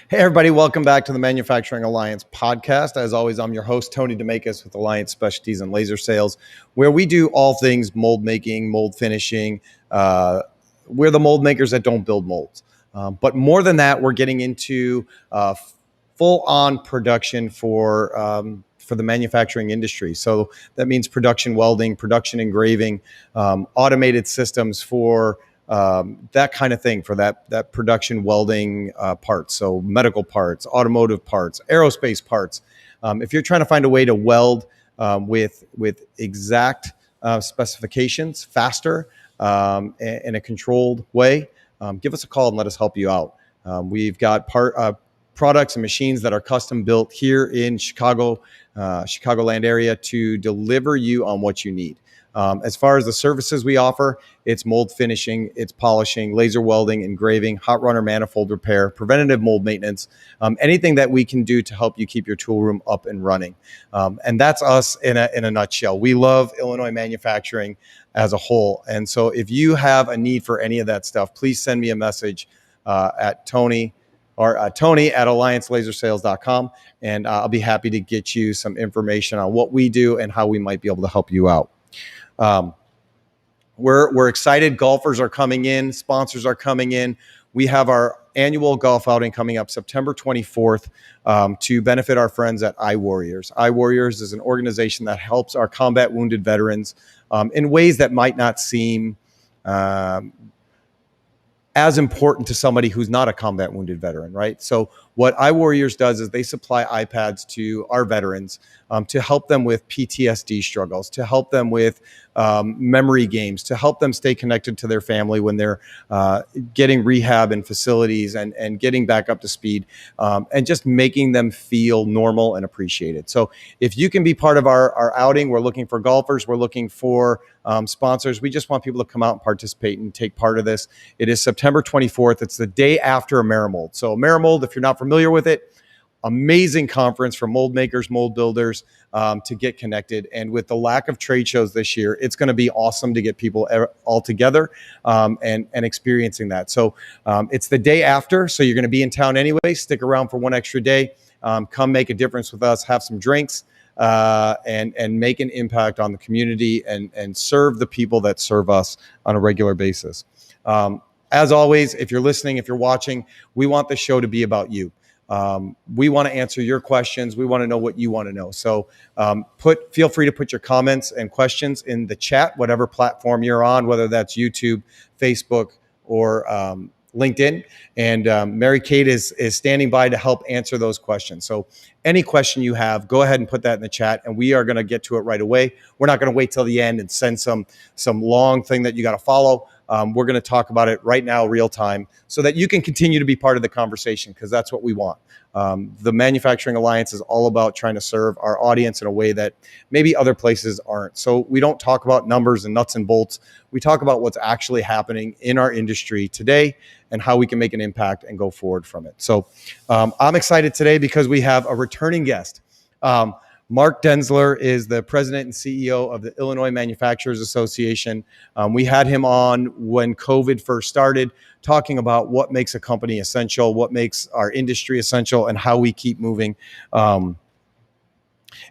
Hey, everybody. Welcome back to the Manufacturing Alliance podcast. As always, I'm your host, Tony DeMakis with Alliance Specialties and Laser Sales, where we do all things mold making, mold finishing. We're the mold makers that don't build molds. But more than that, we're getting into full-on production for the manufacturing industry. So that means production welding, production engraving, automated systems for that kind of thing, for that production welding parts. So medical parts, automotive parts, aerospace parts. If you're trying to find a way to weld with exact specifications faster in a controlled way, give us a call and let us help you out. We've got products and machines that are custom built here in Chicagoland area to deliver you on what you need. As far as the services we offer, it's mold finishing, it's polishing, laser welding, engraving, hot runner manifold repair, preventative mold maintenance, anything that we can do to help you keep your tool room up and running. And that's us in a nutshell. We love Illinois manufacturing as a whole. And so if you have a need for any of that stuff, please send me a message at Tony at alliancelasersales.com, and I'll be happy to get you some information on what we do and how we might be able to help you out. We're excited. Golfers are coming in. Sponsors are coming in. We have our annual golf outing coming up September 24th to benefit our friends at iWarriors. iWarriors is an organization that helps our combat wounded veterans in ways that might not seem as important to somebody who's not a combat wounded veteran, right? So what iWarriors does is they supply iPads to our veterans to help them with PTSD struggles, to help them with memory games, to help them stay connected to their family when they're getting rehab in facilities and getting back up to speed, and just making them feel normal and appreciated. So if you can be part of our outing, we're looking for golfers, we're looking for sponsors. We just want people to come out and participate and take part of this. It is September 24th. It's the day after AmeriMold. So AmeriMold, if you're not familiar with it, amazing conference for mold makers, mold builders to get connected. And with the lack of trade shows this year, it's going to be awesome to get people all together and experiencing that. So it's the day after. So you're going to be in town anyway. Stick around for one extra day. Come make a difference with us. Have some drinks and make an impact on the community and serve the people that serve us on a regular basis. As always, if you're listening, if you're watching, we want the show to be about you. We want to answer your questions. We want to know what you want to know. So feel free to put your comments and questions in the chat, whatever platform you're on, whether that's YouTube, Facebook, or LinkedIn. And Mary Kate is standing by to help answer those questions. So any question you have, go ahead and put that in the chat, and we are going to get to it right away. We're not going to wait till the end and send some long thing that you got to follow. We're going to talk about it right now, real time, so that you can continue to be part of the conversation, because that's what we want. The Manufacturing Alliance is all about trying to serve our audience in a way that maybe other places aren't. So we don't talk about numbers and nuts and bolts. We talk about what's actually happening in our industry today and how we can make an impact and go forward from it. So I'm excited today because we have a returning guest. Mark Denzler is the president and CEO of the Illinois Manufacturers Association. We had him on when COVID first started, talking about what makes a company essential, what makes our industry essential, and how we keep moving.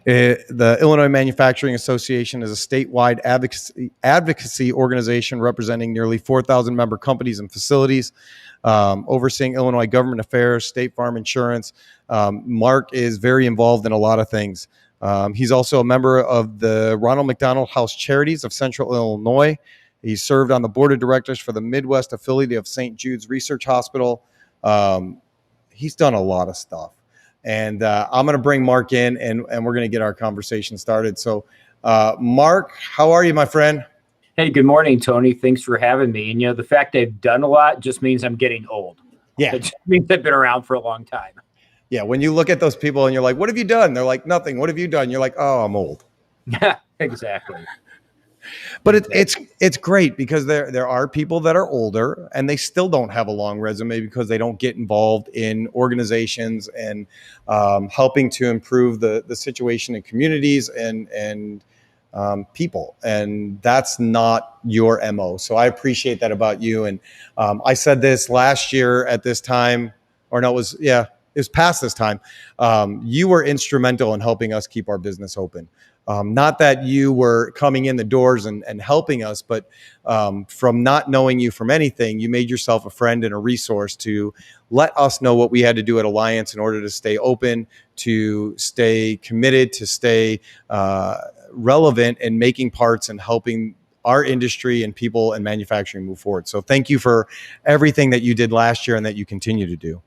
The Illinois Manufacturing Association is a statewide advocacy organization representing nearly 4,000 member companies and facilities, overseeing Illinois government affairs, state farm insurance. Mark is very involved in a lot of things. He's also a member of the Ronald McDonald House Charities of Central Illinois. He served on the board of directors for the Midwest affiliate of St. Jude's Research Hospital. He's done a lot of stuff. And I'm going to bring Mark in, and we're going to get our conversation started. So, Mark, how are you, my friend? Hey, good morning, Tony. Thanks for having me. And, the fact I've done a lot just means I'm getting old. Yeah. It just means I've been around for a long time. Yeah, when you look at those people and you're like, what have you done? They're like, nothing. What have you done? You're like, oh, I'm old. Yeah, exactly. But it's great because there are people that are older and they still don't have a long resume because they don't get involved in organizations and helping to improve the situation in communities and people. And that's not your MO. So I appreciate that about you. And I said this last year at this time, or no, it was, is past this time, you were instrumental in helping us keep our business open. Not that you were coming in the doors and helping us, but from not knowing you from anything, you made yourself a friend and a resource to let us know what we had to do at Alliance in order to stay open, to stay committed, to stay relevant in making parts and helping our industry and people and manufacturing move forward. So thank you for everything that you did last year and that you continue to do.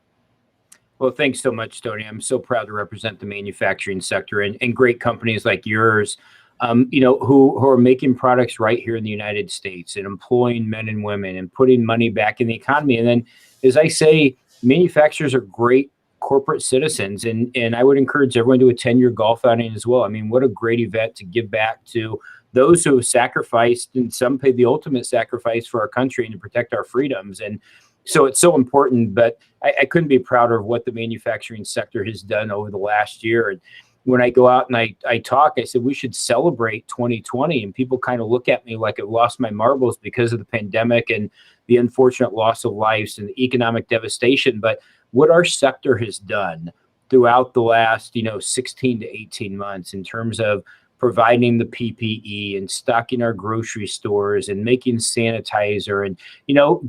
Well, thanks so much, Tony. I'm so proud to represent the manufacturing sector and great companies like yours, who are making products right here in the United States and employing men and women and putting money back in the economy. And then, as I say, manufacturers are great corporate citizens, and I would encourage everyone to attend your golf outing as well. I mean, what a great event to give back to those who have sacrificed, and some paid the ultimate sacrifice for our country and to protect our freedoms. And so it's so important, but I couldn't be prouder of what the manufacturing sector has done over the last year. And when I go out and I talk, I said, we should celebrate 2020. And people kind of look at me like I've lost my marbles because of the pandemic and the unfortunate loss of lives and the economic devastation. But what our sector has done throughout the last, 16 to 18 months in terms of providing the PPE and stocking our grocery stores and making sanitizer and,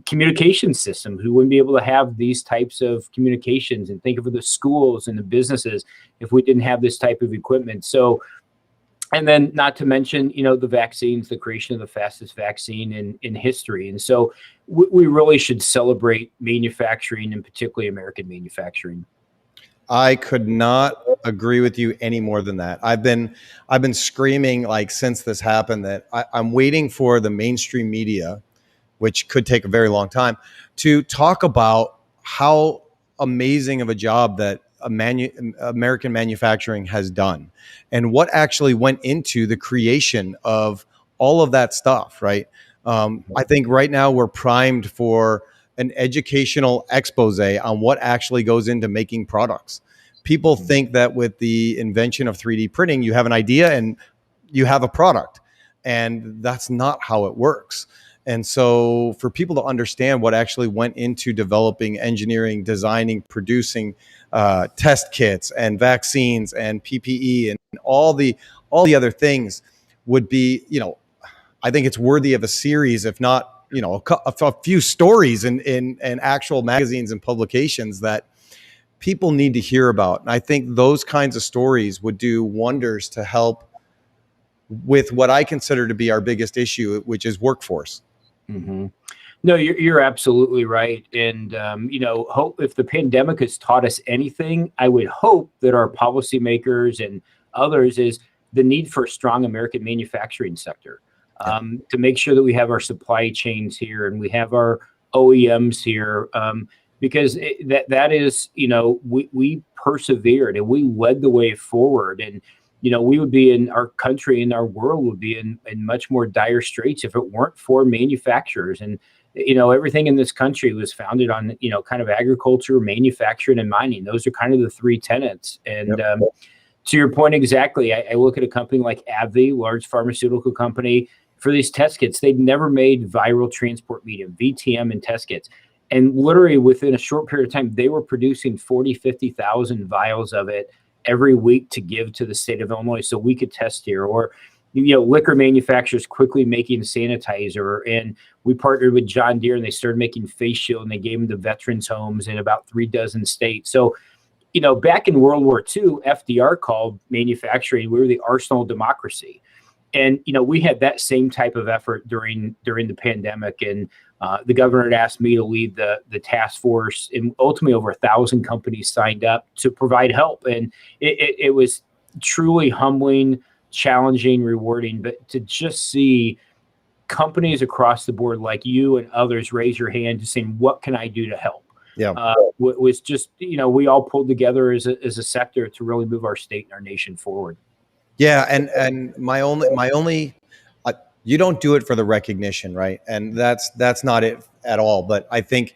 communication systems. We wouldn't be able to have these types of communications and think of the schools and the businesses if we didn't have this type of equipment. So, and then not to mention, the vaccines, the creation of the fastest vaccine in history. And so we really should celebrate manufacturing, and particularly American manufacturing. I could not agree with you any more than that. I've been screaming since this happened that I'm waiting for the mainstream media, which could take a very long time, to talk about how amazing of a job that American manufacturing has done and what actually went into the creation of all of that stuff, right? I think right now we're primed for an educational expose on what actually goes into making products. People think that with the invention of 3D printing, you have an idea and you have a product, and that's not how it works. And so for people to understand what actually went into developing, engineering, designing, producing test kits and vaccines and PPE and all the other things would be, I think it's worthy of a series, if not, a few stories in actual magazines and publications that people need to hear about. And I think those kinds of stories would do wonders to help with what I consider to be our biggest issue, which is workforce. Mm-hmm. No, you're absolutely right. And, hope if the pandemic has taught us anything, I would hope that our policymakers and others is the need for a strong American manufacturing sector. To make sure that we have our supply chains here and we have our OEMs here, because that is, we persevered and we led the way forward. And, we would be in our country and our world would be in much more dire straits if it weren't for manufacturers. And, everything in this country was founded on, kind of agriculture, manufacturing, and mining. Those are kind of the three tenets. And to your point exactly, I look at a company like AbbVie, large pharmaceutical company. For these test kits, they'd never made viral transport medium, VTM, and test kits. And literally within a short period of time, they were producing 40, 50,000 vials of it every week to give to the state of Illinois so we could test here. Or, liquor manufacturers quickly making sanitizer. And we partnered with John Deere and they started making face shield and they gave them to veterans homes in about 36 states. So, back in World War II, FDR called manufacturing, we were the arsenal of democracy. And, we had that same type of effort during the pandemic. And the governor had asked me to lead the task force. And ultimately, over 1,000 companies signed up to provide help. And it was truly humbling, challenging, rewarding. But to just see companies across the board like you and others raise your hand to saying, what can I do to help? Yeah, was just, we all pulled together as a sector to really move our state and our nation forward. Yeah, and my only, you don't do it for the recognition, right? And that's not it at all. But I think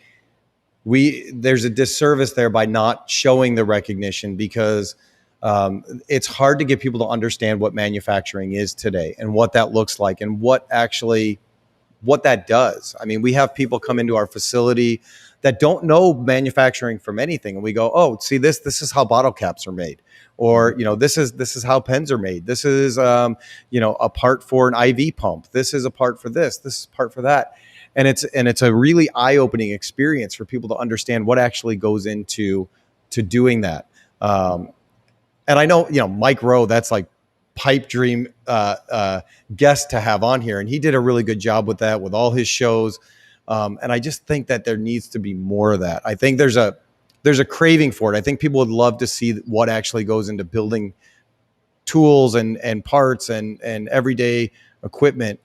there's a disservice there by not showing the recognition because it's hard to get people to understand what manufacturing is today and what that looks like and what actually what that does. I mean, we have people come into our facility that don't know manufacturing from anything, and we go, oh, see, this is how bottle caps are made, or this is how pens are made. This is a part for an IV pump. This is a part for this. This is a part for that. And it's a really eye-opening experience for people to understand what actually goes into doing that. And I know, Mike Rowe, that's like pipe dream guest to have on here, and he did a really good job with that with all his shows. And I just think that there needs to be more of that. I think there's a craving for it. I think people would love to see what actually goes into building tools and parts and everyday equipment,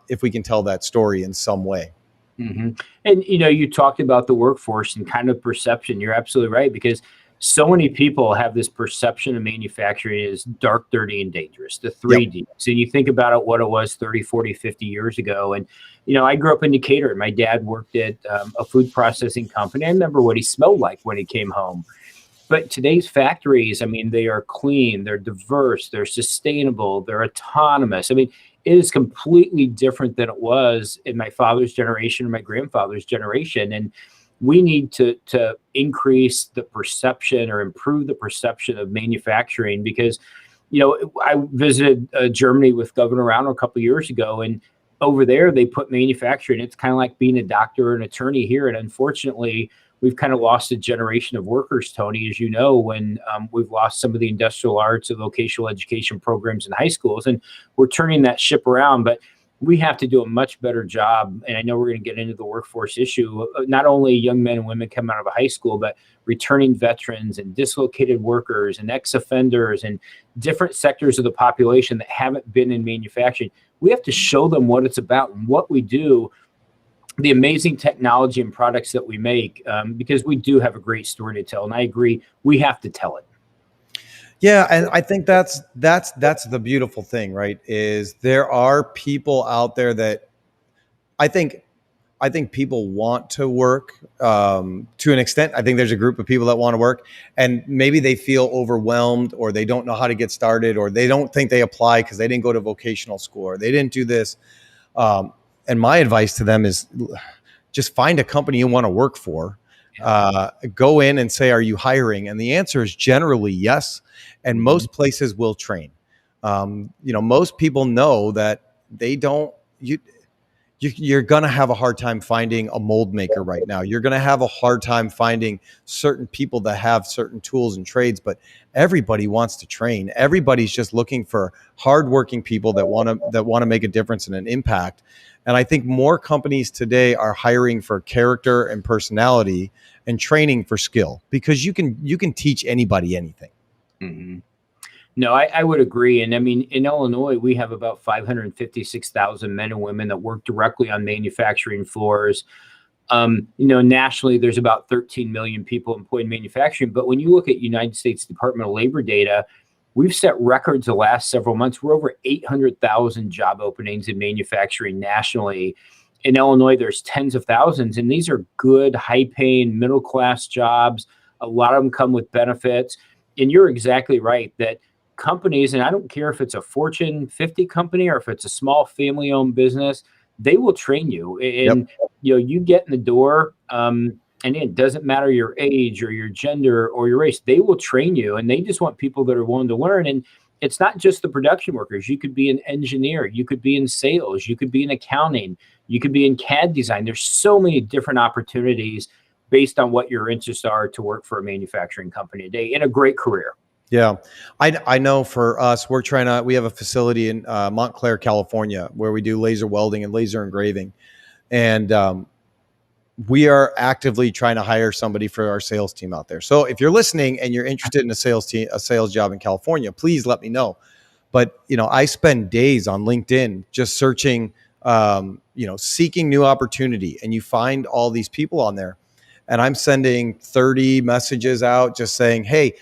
if we can tell that story in some way. Mm-hmm. And, you talked about the workforce and kind of perception. You're absolutely right, because so many people have this perception of manufacturing as dark, dirty, and dangerous, the 3Ds. Yep. And you think about what it was 30, 40, 50 years ago. And, I grew up in Decatur. My dad worked at a food processing company. I remember what he smelled like when he came home. But today's factories, I mean, they are clean, they're diverse, they're sustainable, they're autonomous. I mean, it is completely different than it was in my father's generation or my grandfather's generation. And we need to increase the perception or improve the perception of manufacturing, because, I visited Germany with Governor Rauner a couple of years ago, and over there they put manufacturing. It's kind of like being a doctor or an attorney here. And unfortunately, we've kind of lost a generation of workers, Tony, as you know, when we've lost some of the industrial arts and vocational education programs in high schools, and we're turning that ship around. But we have to do a much better job. And I know we're going to get into the workforce issue, not only young men and women coming out of high school, but returning veterans and dislocated workers and ex-offenders and different sectors of the population that haven't been in manufacturing. We have to show them what it's about and what we do, the amazing technology and products that we make, because we do have a great story to tell. And I agree, we have to tell it. Yeah, and I think that's the beautiful thing, right? Is there are people out there that I think people want to work to an extent. I think there's a group of people that want to work, and maybe they feel overwhelmed, or they don't know how to get started, or they don't think they apply because they didn't go to vocational school, or they didn't do this. And my advice to them is just find a company you want to work for. Go in and say, are you hiring? And the answer is generally yes. And most places will train. Most people know that you're going to have a hard time finding a mold maker right now. You're going to have a hard time finding certain people that have certain tools and trades, but everybody wants to train. Everybody's just looking for hardworking people that want to make a difference and an impact. And I think more companies today are hiring for character and personality and training for skill, because you can teach anybody anything. Mm-hmm. No, I would agree. And I mean, in Illinois, we have about 556,000 men and women that work directly on manufacturing floors. Nationally, there's about 13 million people employed in manufacturing. But when you look at United States Department of Labor data, we've set records the last several months. We're over 800,000 job openings in manufacturing nationally. In Illinois, there's tens of thousands, and these are good, high-paying, middle-class jobs. A lot of them come with benefits. And you're exactly right that companies, and I don't care if it's a Fortune 50 company or if it's a small family-owned business, they will train you. And you get in the door, and it doesn't matter your age or your gender or your race. They will train you, and they just want people that are willing to learn. And it's not just the production workers. You could be an engineer. You could be in sales. You could be in accounting. You could be in CAD design. There's so many different opportunities based on what your interests are to work for a manufacturing company today in a great career. Yeah, I know for us, we have a facility in Montclair, California, where we do laser welding and laser engraving. And we are actively trying to hire somebody for our sales team out there. So if you're listening and you're interested in a sales job in California, please let me know. But, I spend days on LinkedIn just searching, seeking new opportunity, and you find all these people on there. And I'm sending 30 messages out just saying, hey,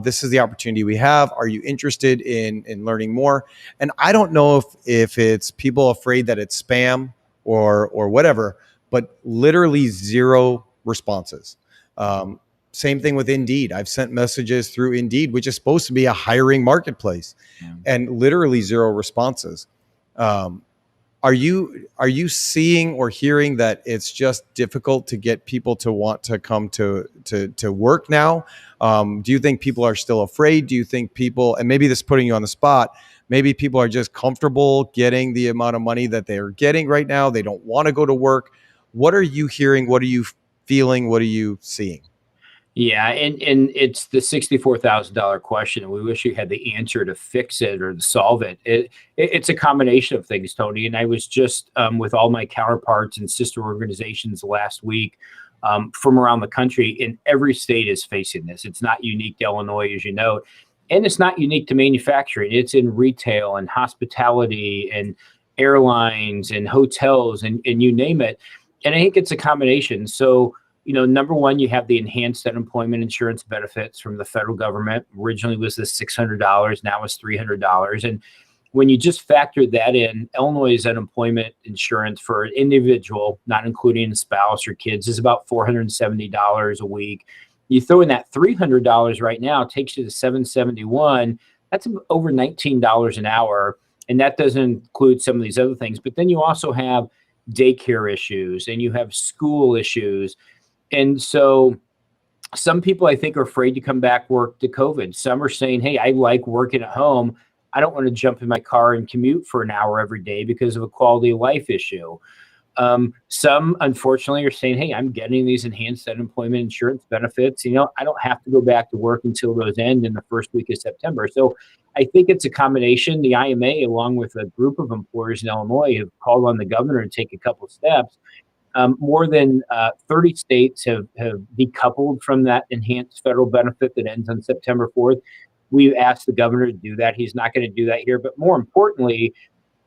this is the opportunity we have. Are you interested in learning more? And I don't know if it's people afraid that it's spam or whatever, but literally zero responses. Same thing with Indeed. I've sent messages through Indeed, which is supposed to be a hiring marketplace, and literally zero responses. Are you seeing or hearing that it's just difficult to get people to want to come to work now? Do you think people are still afraid? Do you think people, and maybe this is putting you on the spot, maybe people are just comfortable getting the amount of money that they're getting right now? They don't want to go to work. What are you hearing? What are you feeling? What are you seeing? Yeah, and it's the $64,000 question, and we wish you had the answer to fix it or to solve it. It's a combination of things, Tony. And I was just with all my counterparts and sister organizations last week from around the country, and every state is facing this. It's not unique to Illinois, as you know, and it's not unique to manufacturing. It's in retail and hospitality and airlines and hotels and you name it. And I think it's a combination. So number one, you have the enhanced unemployment insurance benefits from the federal government. Originally was the $600, now it's $300. And when you just factor that in, Illinois' unemployment insurance for an individual, not including a spouse or kids, is about $470 a week. You throw in that $300 right now, it takes you to $771. That's over $19 an hour. And that doesn't include some of these other things. But then you also have daycare issues and you have school issues. And so some people, I think, are afraid to come back work to COVID. Some are saying, hey, I like working at home. I don't want to jump in my car and commute for an hour every day because of a quality of life issue. Some, unfortunately, are saying, hey, I'm getting these enhanced unemployment insurance benefits. I don't have to go back to work until those end in the first week of September. So I think it's a combination. The IMA, along with a group of employers in Illinois, have called on the governor to take a couple steps. More than 30 states have decoupled from that enhanced federal benefit that ends on September 4th. We asked the governor to do that. He's not going to do that here. But more importantly,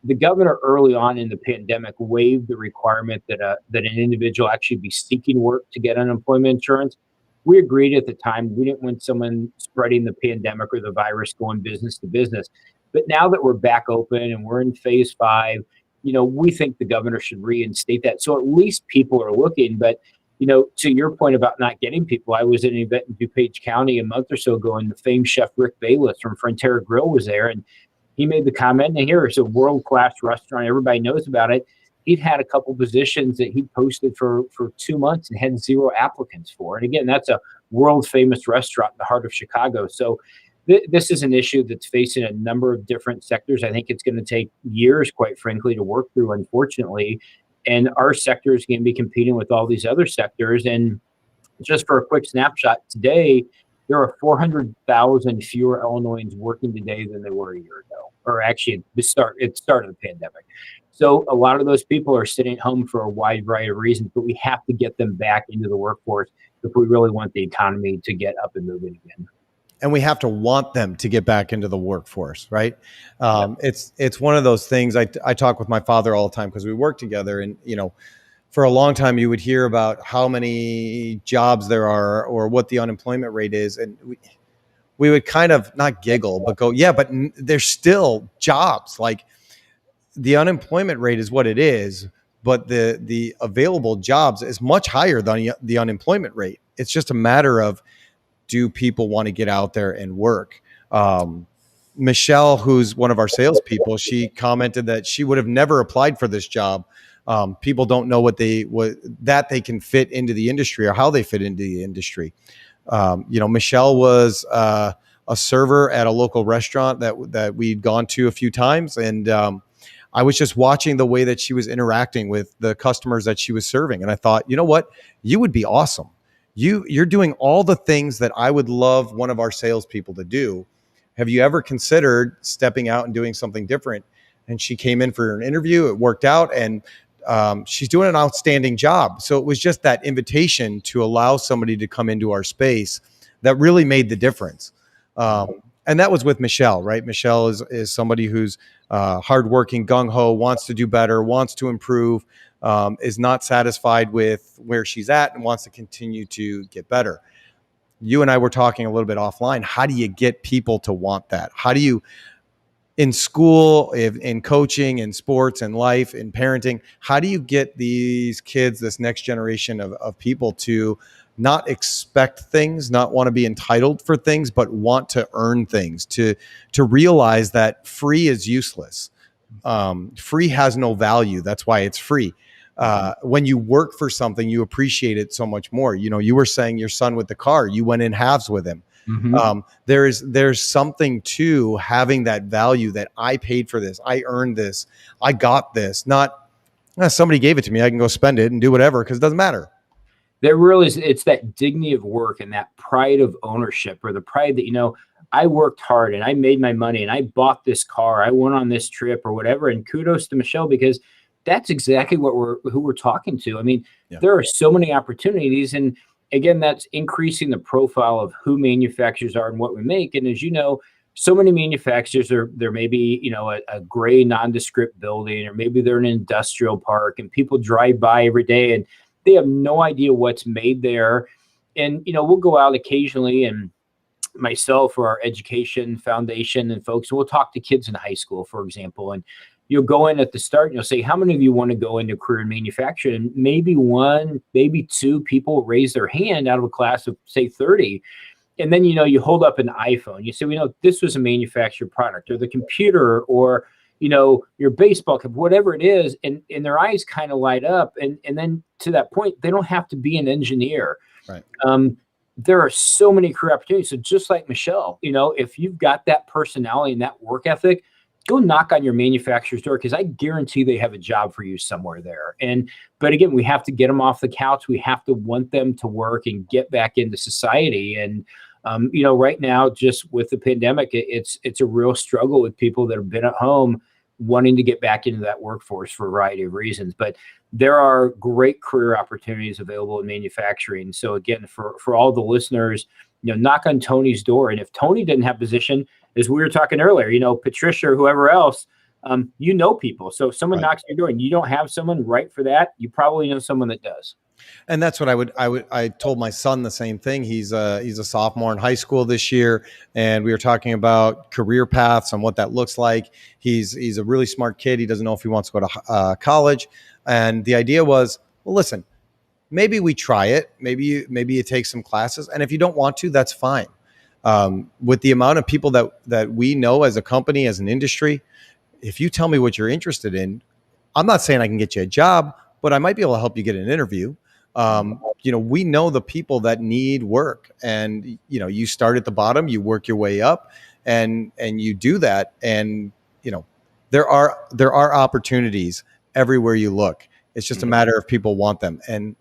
the governor early on in the pandemic waived the requirement that an individual actually be seeking work to get unemployment insurance. We agreed at the time. We didn't want someone spreading the pandemic or the virus going business to business. But now that we're back open and we're in phase 5, we think the governor should reinstate that. So at least people are looking. But, to your point about not getting people, I was at an event in DuPage County a month or so ago, and the famed chef Rick Bayless from Frontera Grill was there. And he made the comment, and here it's a world-class restaurant. Everybody knows about it. He'd had a couple positions that he posted for 2 months and had 0 applicants for. And again, that's a world-famous restaurant in the heart of Chicago. So this is an issue that's facing a number of different sectors. I think it's going to take years, quite frankly, to work through, unfortunately. And our sector is going to be competing with all these other sectors. And just for a quick snapshot, today, there are 400,000 fewer Illinoisans working today than there were a year ago, or actually at the start of the pandemic. So a lot of those people are sitting at home for a wide variety of reasons, but we have to get them back into the workforce if we really want the economy to get up and moving again. And we have to want them to get back into the workforce, right? It's one of those things. I talk with my father all the time because we work together, and for a long time you would hear about how many jobs there are or what the unemployment rate is, and we would kind of not giggle but go, yeah, but there's still jobs. Like, the unemployment rate is what it is, but the available jobs is much higher than the unemployment rate. It's just a matter of, do people want to get out there and work? Michelle, who's one of our salespeople, she commented that she would have never applied for this job. People don't know that they can fit into the industry or how they fit into the industry. Michelle was a server at a local restaurant that we'd gone to a few times, and I was just watching the way that she was interacting with the customers that she was serving, and I thought, you know what, you would be awesome. You're doing all the things that I would love one of our salespeople to do. Have you ever considered stepping out and doing something different? And she came in for an interview. It worked out, and she's doing an outstanding job. So it was just that invitation to allow somebody to come into our space that really made the difference. And that was with Michelle, right? Michelle is somebody who's hardworking, gung-ho, wants to do better, wants to improve, is not satisfied with where she's at and wants to continue to get better. You and I were talking a little bit offline. How do you get people to want that? How do you, in school, in coaching, in sports, in life, in parenting, how do you get these kids, this next generation of people to not expect things, not want to be entitled for things, but want to earn things, to realize that free is useless? Free has no value. That's why it's free. When you work for something, you appreciate it so much more. You know, you were saying your son with the car, you went in halves with him. There's something to having that value that I paid for this, I earned this, I got this. Not somebody gave it to me, I can go spend it and do whatever because it doesn't matter. There really is. It's that dignity of work and that pride of ownership, or the pride that, you know, I worked hard and I made my money and I bought this car, I went on this trip or whatever. And kudos to Michelle, because that's exactly who we're talking to. I mean, there are so many opportunities, and again, that's increasing the profile of who manufacturers are and what we make. And as you know, so many manufacturers are, there may be, you know, a gray nondescript building, or maybe they're in an industrial park and people drive by every day and they have no idea what's made there. And, you know, we'll go out occasionally, and myself or our education foundation and folks, we'll talk to kids in high school, for example, and you'll go in at the start and you'll say, how many of you want to go into a career in manufacturing? And maybe one, maybe two people raise their hand out of a class of, say, 30. And then, you know, you hold up an iPhone, you say, we know this was a manufactured product, or the computer, or, you know, your baseball cap, whatever it is. And their eyes kind of light up. And then to that point, they don't have to be an engineer. Right. There are so many career opportunities. So just like Michelle, you know, if you've got that personality and that work ethic, go knock on your manufacturer's door, because I guarantee they have a job for you somewhere there. But again, we have to get them off the couch. We have to want them to work and get back into society. And, you know, right now, just with the pandemic, it's a real struggle with people that have been at home wanting to get back into that workforce for a variety of reasons. But there are great career opportunities available in manufacturing. So again, for all the listeners, you know, knock on Tony's door. And if Tony didn't have a position, as we were talking earlier, you know, Patricia or whoever else, you know people. So if someone knocks on your door and you don't have someone right for that, you probably know someone that does. And that's what I told my son the same thing. He's a sophomore in high school this year, and we were talking about career paths and what that looks like. He's a really smart kid. He doesn't know if he wants to go to college. And the idea was, well, listen, maybe we try it. Maybe you take some classes, and if you don't want to, that's fine. With the amount of people that we know as a company, as an industry, if you tell me what you're interested in, I'm not saying I can get you a job, but I might be able to help you get an interview. You know, we know the people that need work, and, you know, you start at the bottom, you work your way up, and you do that. And, you know, there are opportunities everywhere you look. It's just a matter of people want them. And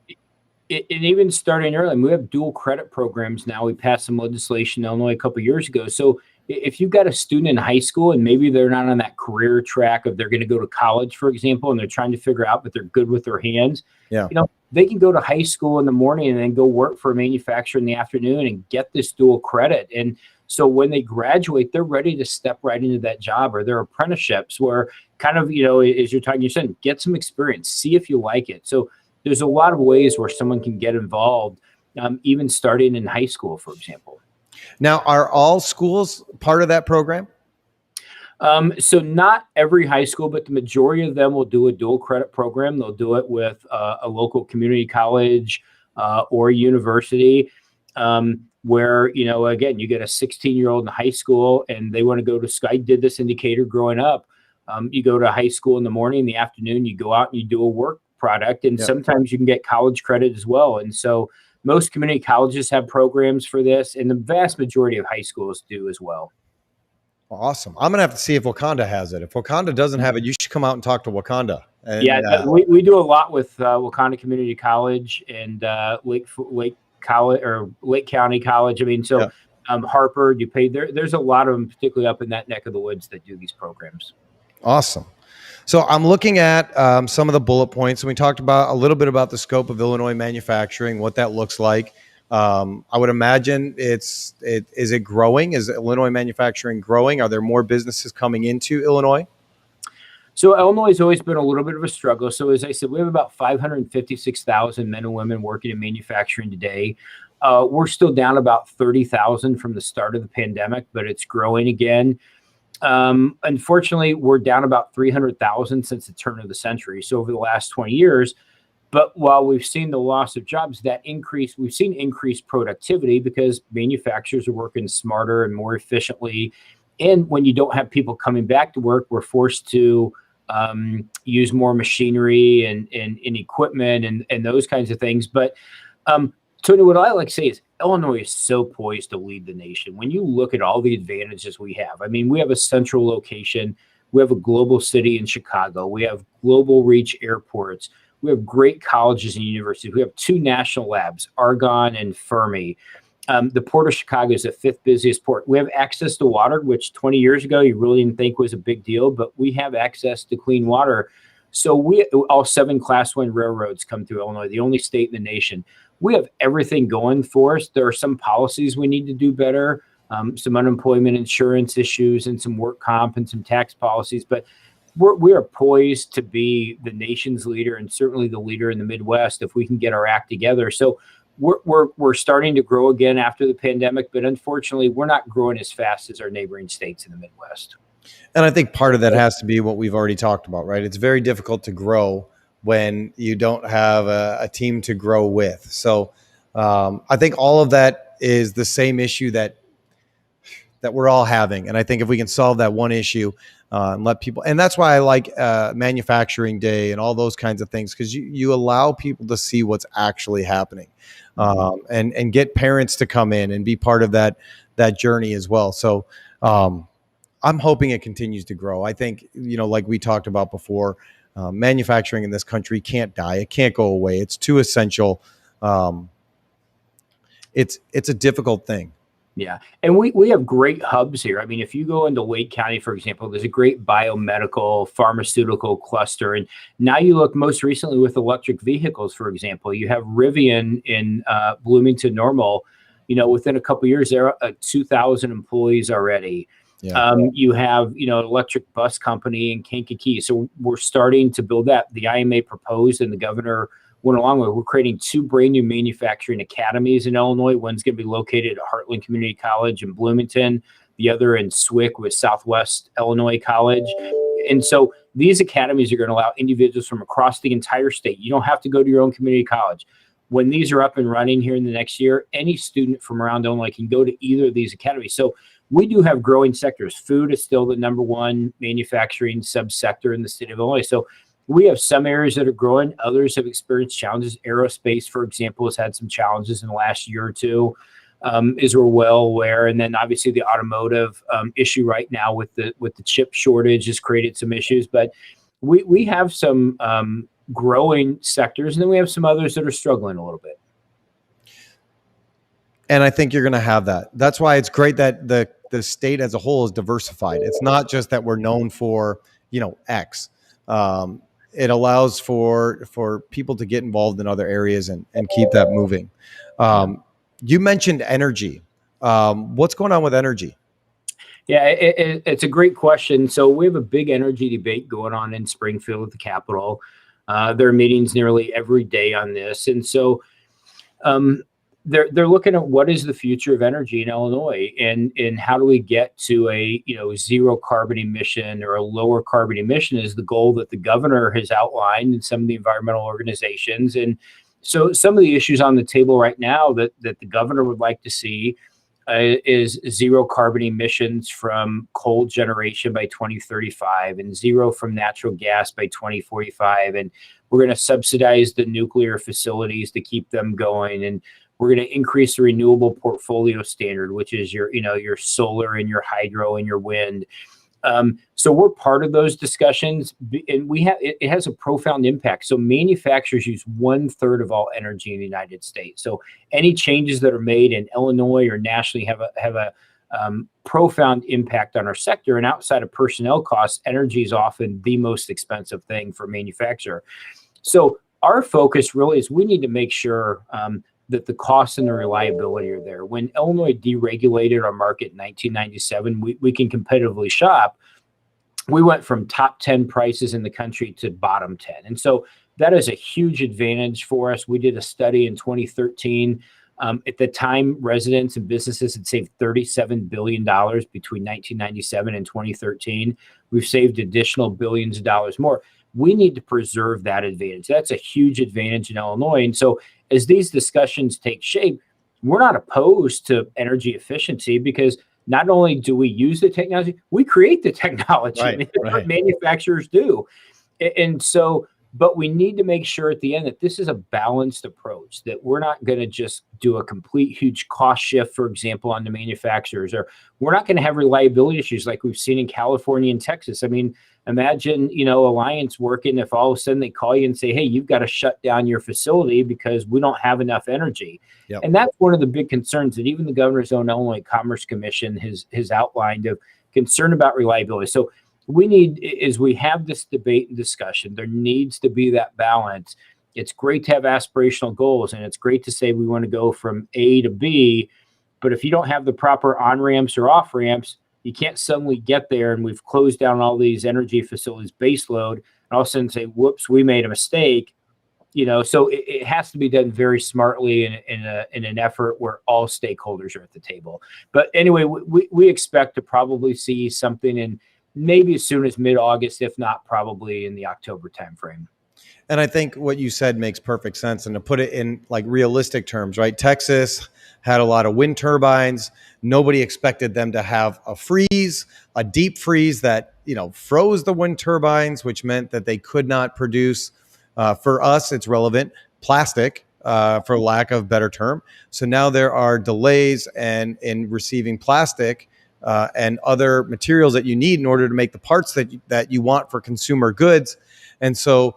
even starting early, we have dual credit programs now. We passed some legislation in Illinois a couple of years ago. So if you've got a student in high school and maybe they're not on that career track of they're going to go to college, for example, and they're trying to figure out, but they're good with their hands, you know, they can go to high school in the morning and then go work for a manufacturer in the afternoon and get this dual credit. And so when they graduate, they're ready to step right into that job, or their apprenticeships where kind of, you know, as you're talking, you're saying, get some experience, see if you like it. So there's a lot of ways where someone can get involved, even starting in high school, for example. Now, are all schools part of that program? So not every high school, but the majority of them will do a dual credit program. They'll do it with a local community college or university, where, you know, again, you get a 16-year-old in high school and they want to go to school. I did this in Decatur growing up. You go to high school in the morning, in the afternoon, you go out and you do a work product. And sometimes you can get college credit as well. And so most community colleges have programs for this, and the vast majority of high schools do as well. Awesome. I'm going to have to see if Wakanda has it. If Wakanda doesn't have it, you should come out and talk to Wakanda. And, we do a lot with Wakanda Community College and Lake College or Lake County College. I mean, so Harper, DuPage, there's a lot of them, particularly up in that neck of the woods, that do these programs. Awesome. So I'm looking at some of the bullet points, and we talked about a little bit about the scope of Illinois manufacturing, what that looks like. I would imagine is it growing? Is Illinois manufacturing growing? Are there more businesses coming into Illinois? So Illinois has always been a little bit of a struggle. So as I said, we have about 556,000 men and women working in manufacturing today. We're still down about 30,000 from the start of the pandemic, but it's growing again. Unfortunately, we're down about 300,000 since the turn of the century. So over the last 20 years, but while we've seen the loss of jobs, we've seen increased productivity because manufacturers are working smarter and more efficiently. And when you don't have people coming back to work, we're forced to use more machinery and equipment and those kinds of things. But Tony, what I like to say is Illinois is so poised to lead the nation. When you look at all the advantages we have, I mean, we have a central location. We have a global city in Chicago. We have global reach airports. We have great colleges and universities. We have 2 national labs, Argonne and Fermi. The Port of Chicago is the 5th busiest port. We have access to water, which 20 years ago you really didn't think was a big deal, but we have access to clean water. So all 7 Class 1 railroads come through Illinois, the only state in the nation. We have everything going for us. There are some policies we need to do better, some unemployment insurance issues and some work comp and some tax policies, but we are poised to be the nation's leader and certainly the leader in the Midwest if we can get our act together. So we're starting to grow again after the pandemic, but unfortunately, we're not growing as fast as our neighboring states in the Midwest. And I think part of that has to be what we've already talked about, right? It's very difficult to grow when you don't have a team to grow with. So I think all of that is the same issue that we're all having. And I think if we can solve that one issue and let people, and that's why I like Manufacturing Day and all those kinds of things, because you allow people to see what's actually happening and get parents to come in and be part of that journey as well. So I'm hoping it continues to grow. I think, like we talked about before, manufacturing in this country can't die. It can't go away. It's too essential. It's a difficult thing. Yeah. And we have great hubs here. I mean, if you go into Wake County, for example, there's a great biomedical pharmaceutical cluster. And now you look most recently with electric vehicles, for example, you have Rivian in Bloomington Normal, within a couple of years, there are 2,000 employees already. Yeah. You have, an electric bus company in Kankakee. So we're starting to build that. The IMA proposed and the governor went along with it. We're creating 2 brand new manufacturing academies in Illinois. One's going to be located at Heartland Community College in Bloomington, the other in Swick with Southwest Illinois College. And so these academies are going to allow individuals from across the entire state. You don't have to go to your own community college. When these are up and running here in the next year, any student from around Illinois can go to either of these academies. So we do have growing sectors. Food is still the #1 manufacturing subsector in the state of Illinois. So we have some areas that are growing. Others have experienced challenges. Aerospace, for example, has had some challenges in the last year or two, as we're well aware. And then obviously the automotive issue right now with the chip shortage has created some issues. But we have some growing sectors, and then we have some others that are struggling a little bit. And I think you're going to have that. That's why it's great that the state as a whole is diversified. It's not just that we're known for, X. It allows for people to get involved in other areas and keep that moving. You mentioned energy. What's going on with energy? Yeah, it's a great question. So we have a big energy debate going on in Springfield at the Capitol. There are meetings nearly every day on this. And so they're looking at what is the future of energy in Illinois and how do we get to a zero carbon emission or a lower carbon emission is the goal that the governor has outlined in some of the environmental organizations. And so some of the issues on the table right now that the governor would like to see is zero carbon emissions from coal generation by 2035 and zero from natural gas by 2045. And we're going to subsidize the nuclear facilities to keep them going. And we're going to increase the renewable portfolio standard, which is your solar and your hydro and your wind. So we're part of those discussions, and it has a profound impact. So manufacturers use 1/3 of all energy in the United States. So any changes that are made in Illinois or nationally have a profound impact on our sector. And outside of personnel costs, energy is often the most expensive thing for a manufacturer. So our focus really is we need to make sure that the costs and the reliability are there. When Illinois deregulated our market in 1997, we can competitively shop. We went from top 10 prices in the country to bottom 10. And so that is a huge advantage for us. We did a study in 2013. At the time, residents and businesses had saved $37 billion between 1997 and 2013. We've saved additional billions of dollars more. We need to preserve that advantage. That's a huge advantage in Illinois. And so as these discussions take shape, we're not opposed to energy efficiency because not only do we use the technology, we create the technology. I Right, mean, that's what right. manufacturers do. And so, but we need to make sure at the end that this is a balanced approach, that we're not going to just do a complete huge cost shift, for example, on the manufacturers, or we're not going to have reliability issues like we've seen in California and Texas. I mean, imagine, Alliance working if all of a sudden they call you and say, hey, you've got to shut down your facility because we don't have enough energy. Yep. And that's one of the big concerns that even the governor's own Illinois Commerce Commission has outlined, of concern about reliability. So we need, as we have this debate and discussion, there needs to be that balance. It's great to have aspirational goals, and it's great to say we want to go from A to B, but if you don't have the proper on-ramps or off-ramps, you can't suddenly get there, and we've closed down all these energy facilities base load, and all of a sudden say, whoops, we made a mistake. So it has to be done very smartly in an effort where all stakeholders are at the table. But anyway, we expect to probably see something in maybe as soon as mid-August, if not probably in the October timeframe. And I think what you said makes perfect sense. And to put it in like realistic terms, right? Texas had a lot of wind turbines. Nobody expected them to have a deep freeze that, froze the wind turbines, which meant that they could not produce, for us, it's relevant, plastic, for lack of a better term. So now there are delays in receiving plastic and other materials that you need in order to make the parts that you want for consumer goods. And so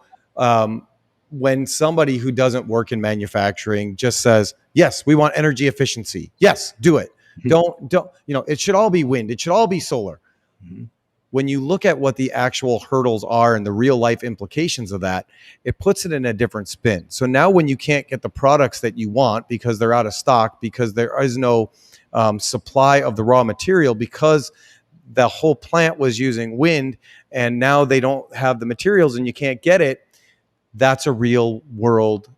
when somebody who doesn't work in manufacturing just says, yes, we want energy efficiency. Yes, do it. Don't, it should all be wind. It should all be solar. Mm-hmm. When you look at what the actual hurdles are and the real life implications of that, it puts it in a different spin. So now when you can't get the products that you want because they're out of stock, because there is no supply of the raw material, because the whole plant was using wind and now they don't have the materials and you can't get it, that's a real world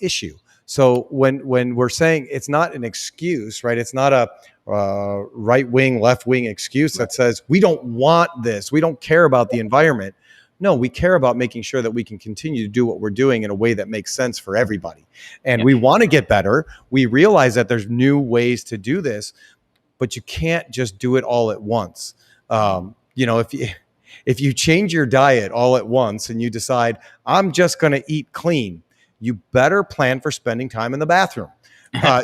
issue. So when we're saying it's not an excuse, right? It's not a right wing, left wing excuse that says we don't want this, we don't care about the environment. No, we care about making sure that we can continue to do what we're doing in a way that makes sense for everybody. And we want to get better. We realize that there's new ways to do this, but you can't just do it all at once. If you change your diet all at once and you decide, I'm just going to eat clean, you better plan for spending time in the bathroom.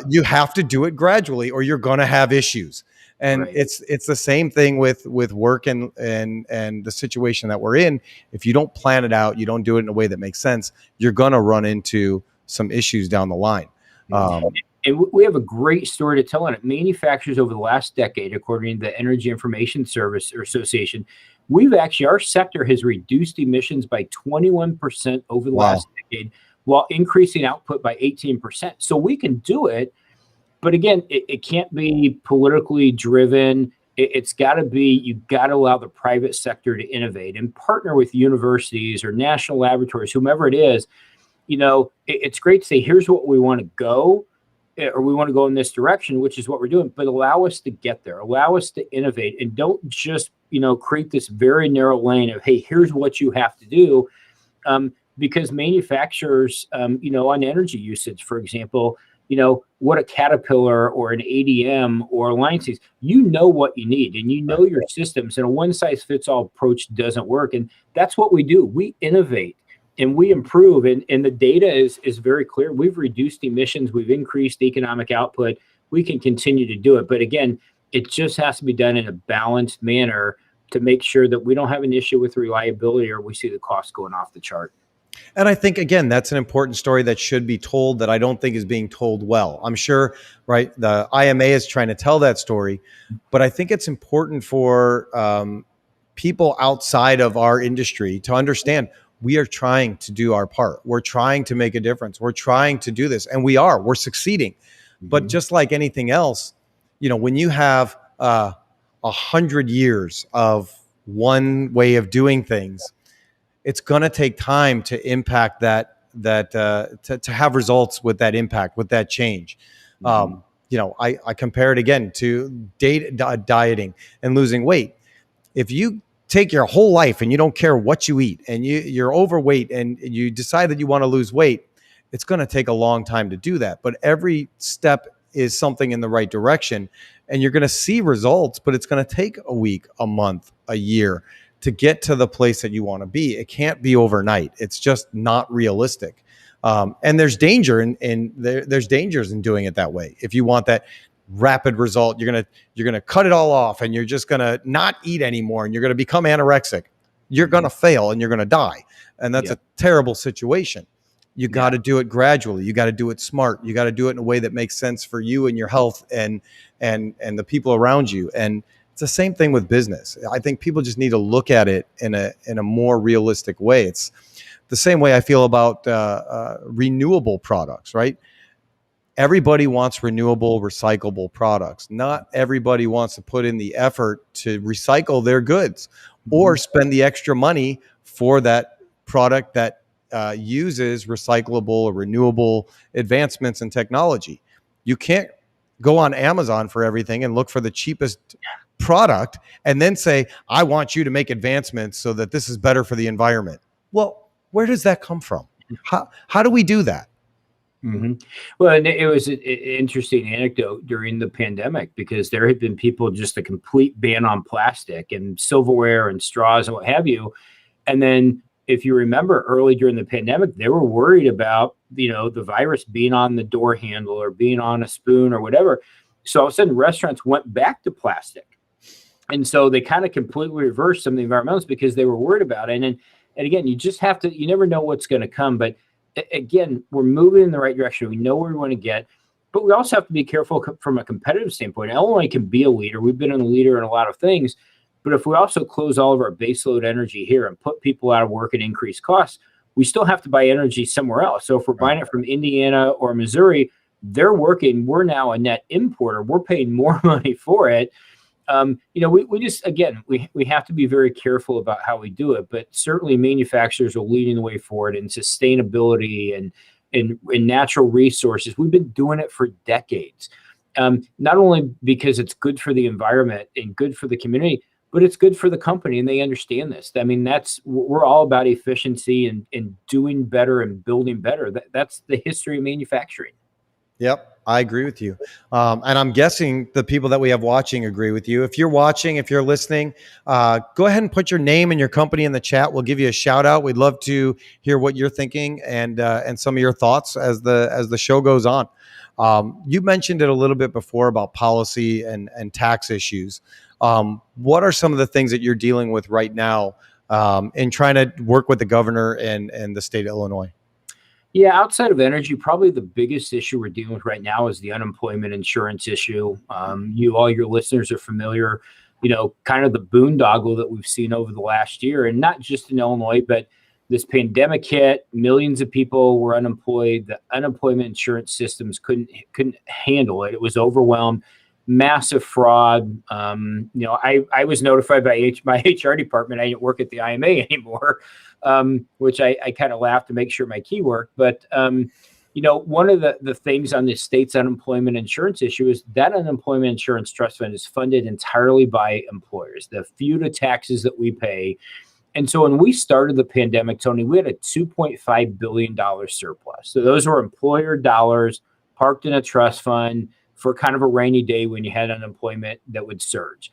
You have to do it gradually or you're going to have issues. And right. It's the same thing with work and the situation that we're in. If you don't plan it out, you don't do it in a way that makes sense, you're going to run into some issues down the line. And we have a great story to tell on it. Manufacturers over the last decade, according to the Energy Information Service or Association, our sector has reduced emissions by 21% over the last decade, while increasing output by 18%. So we can do it. But again, it can't be politically driven. It's got to be, you've got to allow the private sector to innovate and partner with universities or national laboratories, whomever it is. It's great to say, here's what we want to go, or we want to go in this direction, which is what we're doing, but allow us to get there, allow us to innovate, and don't just, create this very narrow lane of, hey, here's what you have to do. Because manufacturers, on energy usage, for example, what a Caterpillar or an ADM or Alliance is, what you need, and your systems, and a one-size-fits-all approach doesn't work. And that's what we do. We innovate and we improve. And the data is very clear. We've reduced emissions. We've increased economic output. We can continue to do it. But again, it just has to be done in a balanced manner to make sure that we don't have an issue with reliability or we see the cost going off the chart. And I think, again, that's an important story that should be told that I don't think is being told well. I'm sure, right, the IMA is trying to tell that story, but I think it's important for people outside of our industry to understand we are trying to do our part. We're trying to make a difference. We're trying to do this, and we're succeeding. Mm-hmm. But just like anything else, when you have 100 years of one way of doing things, it's going to take time to impact to have results with that impact, with that change. Mm-hmm. I compare it again to dieting and losing weight. If you take your whole life and you don't care what you eat and you're overweight and you decide that you want to lose weight, it's going to take a long time to do that. But every step is something in the right direction, and you're going to see results, but it's going to take a week, a month, a year to get to the place that you want to be. It can't be overnight. It's just not realistic. And there's danger there's dangers in doing it that way. If you want that rapid result, you're gonna cut it all off, and you're just gonna not eat anymore, and you're gonna become anorexic. You're gonna fail, and you're gonna die, and that's a terrible situation. You got to do it gradually. You got to do it smart. You got to do it in a way that makes sense for you and your health and the people around you. And it's the same thing with business. I think people just need to look at it in a more realistic way. It's the same way I feel about renewable products, right? Everybody wants renewable, recyclable products. Not everybody wants to put in the effort to recycle their goods or spend the extra money for that product that uses recyclable or renewable advancements in technology. You can't go on Amazon for everything and look for the cheapest product and then say, I want you to make advancements so that this is better for the environment. Well, where does that come from? How do we do that? Well, and it was an interesting anecdote during the pandemic, because there had been people just a complete ban on plastic and silverware and straws and what have you. And then if you remember early during the pandemic, they were worried about, the virus being on the door handle or being on a spoon or whatever. So all of a sudden restaurants went back to plastic. And so they kind of completely reversed some of the environmentalists because they were worried about it. And again, you just have to, you never know what's going to come, but again, we're moving in the right direction. We know where we want to get, but we also have to be careful from a competitive standpoint. Illinois can be a leader. We've been a leader in a lot of things, but if we also close all of our baseload energy here and put people out of work and increase costs, we still have to buy energy somewhere else. So if we're buying it from Indiana or Missouri, they're working. We're now a net importer. We're paying more money for it. We just, again, we have to be very careful about how we do it, but certainly manufacturers are leading the way forward in sustainability and in natural resources. We've been doing it for decades, not only because it's good for the environment and good for the community, but it's good for the company, and they understand this. I mean, we're all about efficiency and doing better and building better. That's the history of manufacturing. Yep. I agree with you. And I'm guessing the people that we have watching agree with you. If you're watching, if you're listening, go ahead and put your name and your company in the chat. We'll give you a shout out. We'd love to hear what you're thinking and some of your thoughts as the show goes on. You mentioned it a little bit before about policy and tax issues. What are some of the things that you're dealing with right now in trying to work with the governor and the state of Illinois? Yeah, outside of energy, probably the biggest issue we're dealing with right now is the unemployment insurance issue. All your listeners are familiar, kind of the boondoggle that we've seen over the last year, and not just in Illinois, but this pandemic hit, millions of people were unemployed. The unemployment insurance systems couldn't handle it. It was overwhelmed, massive fraud. I was notified by my HR department. I didn't work at the IMA anymore. Which I kind of laughed to make sure my key worked. But, one of the things on the state's unemployment insurance issue is that unemployment insurance trust fund is funded entirely by employers, the few taxes that we pay. And so when we started the pandemic, Tony, we had a $2.5 billion surplus. So those were employer dollars parked in a trust fund for kind of a rainy day when you had unemployment that would surge.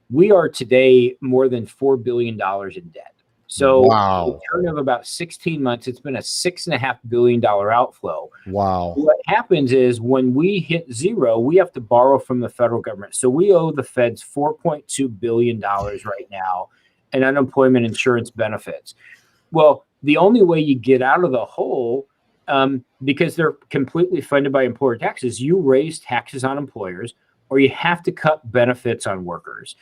We are today more than $4 billion in debt. So wow. In a turn of about 16 months, it's been a $6.5 billion outflow. Wow. What happens is when we hit zero, we have to borrow from the federal government. So we owe the feds $4.2 billion right now in unemployment insurance benefits. Well, the only way you get out of the hole, because they're completely funded by employer taxes, you raise taxes on employers, or you have to cut benefits on workers.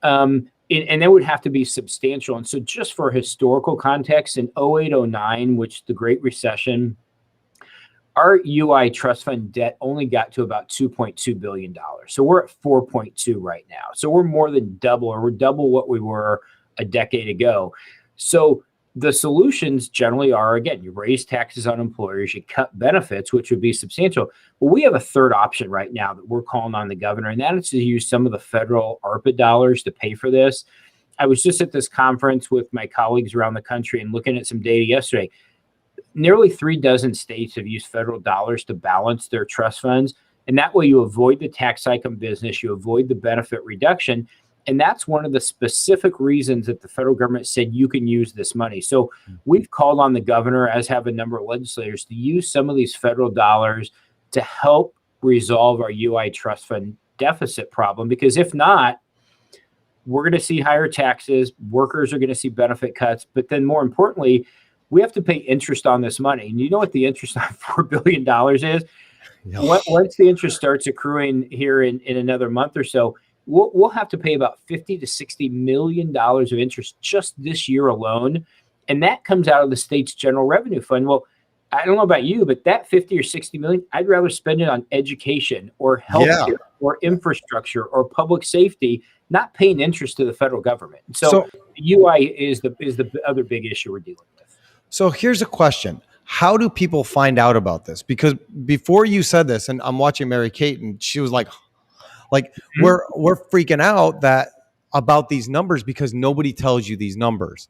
And that would have to be substantial. And so just for historical context, in 08-09, which the Great Recession, our UI trust fund debt only got to about $2.2 billion. So we're at 4.2 right now. So we're more than double, or we're double what we were a decade ago. So the solutions generally are, again, you raise taxes on employers, you cut benefits, which would be substantial. Well, we have a third option right now that we're calling on the governor, and that is to use some of the federal ARPA dollars to pay for this. I was just at this conference with my colleagues around the country and looking at some data yesterday. Nearly 36 states have used federal dollars to balance their trust funds, And that way you avoid the tax hike on business, you avoid the benefit reduction. And that's one of the specific reasons that the federal government said you can use this money. So we've called on the governor, as have a number of legislators, to use some of these federal dollars to help resolve our UI trust fund deficit problem. Because if not, we're going to see higher taxes, workers are going to see benefit cuts, but then more importantly, we have to pay interest on this money. And you know what the interest on $4 billion is? Once the interest starts accruing here in another month or so, we'll have to pay about $50 to $60 million of interest just this year alone. And that comes out of the state's general revenue fund. Well, I don't know about you, but that 50 or 60 million, I'd rather spend it on education or healthcare or infrastructure or public safety, not paying interest to the federal government. So UI is the other big issue we're dealing with. So here's a question. How do people find out about this? Because before you said this, and I'm watching Mary Kate, and she was like we're freaking out about these numbers because nobody tells you these numbers,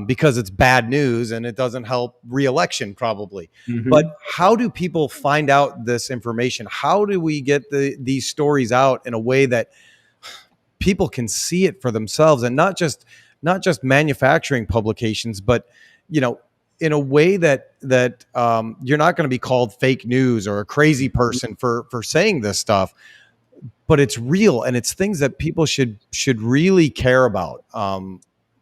because it's bad news and it doesn't help re-election probably. But how do people find out this information? How do we get these stories out in a way that people can see it for themselves, and not just manufacturing publications, but in a way that you're not going to be called fake news or a crazy person for saying this stuff, but it's real and it's things that people should really care about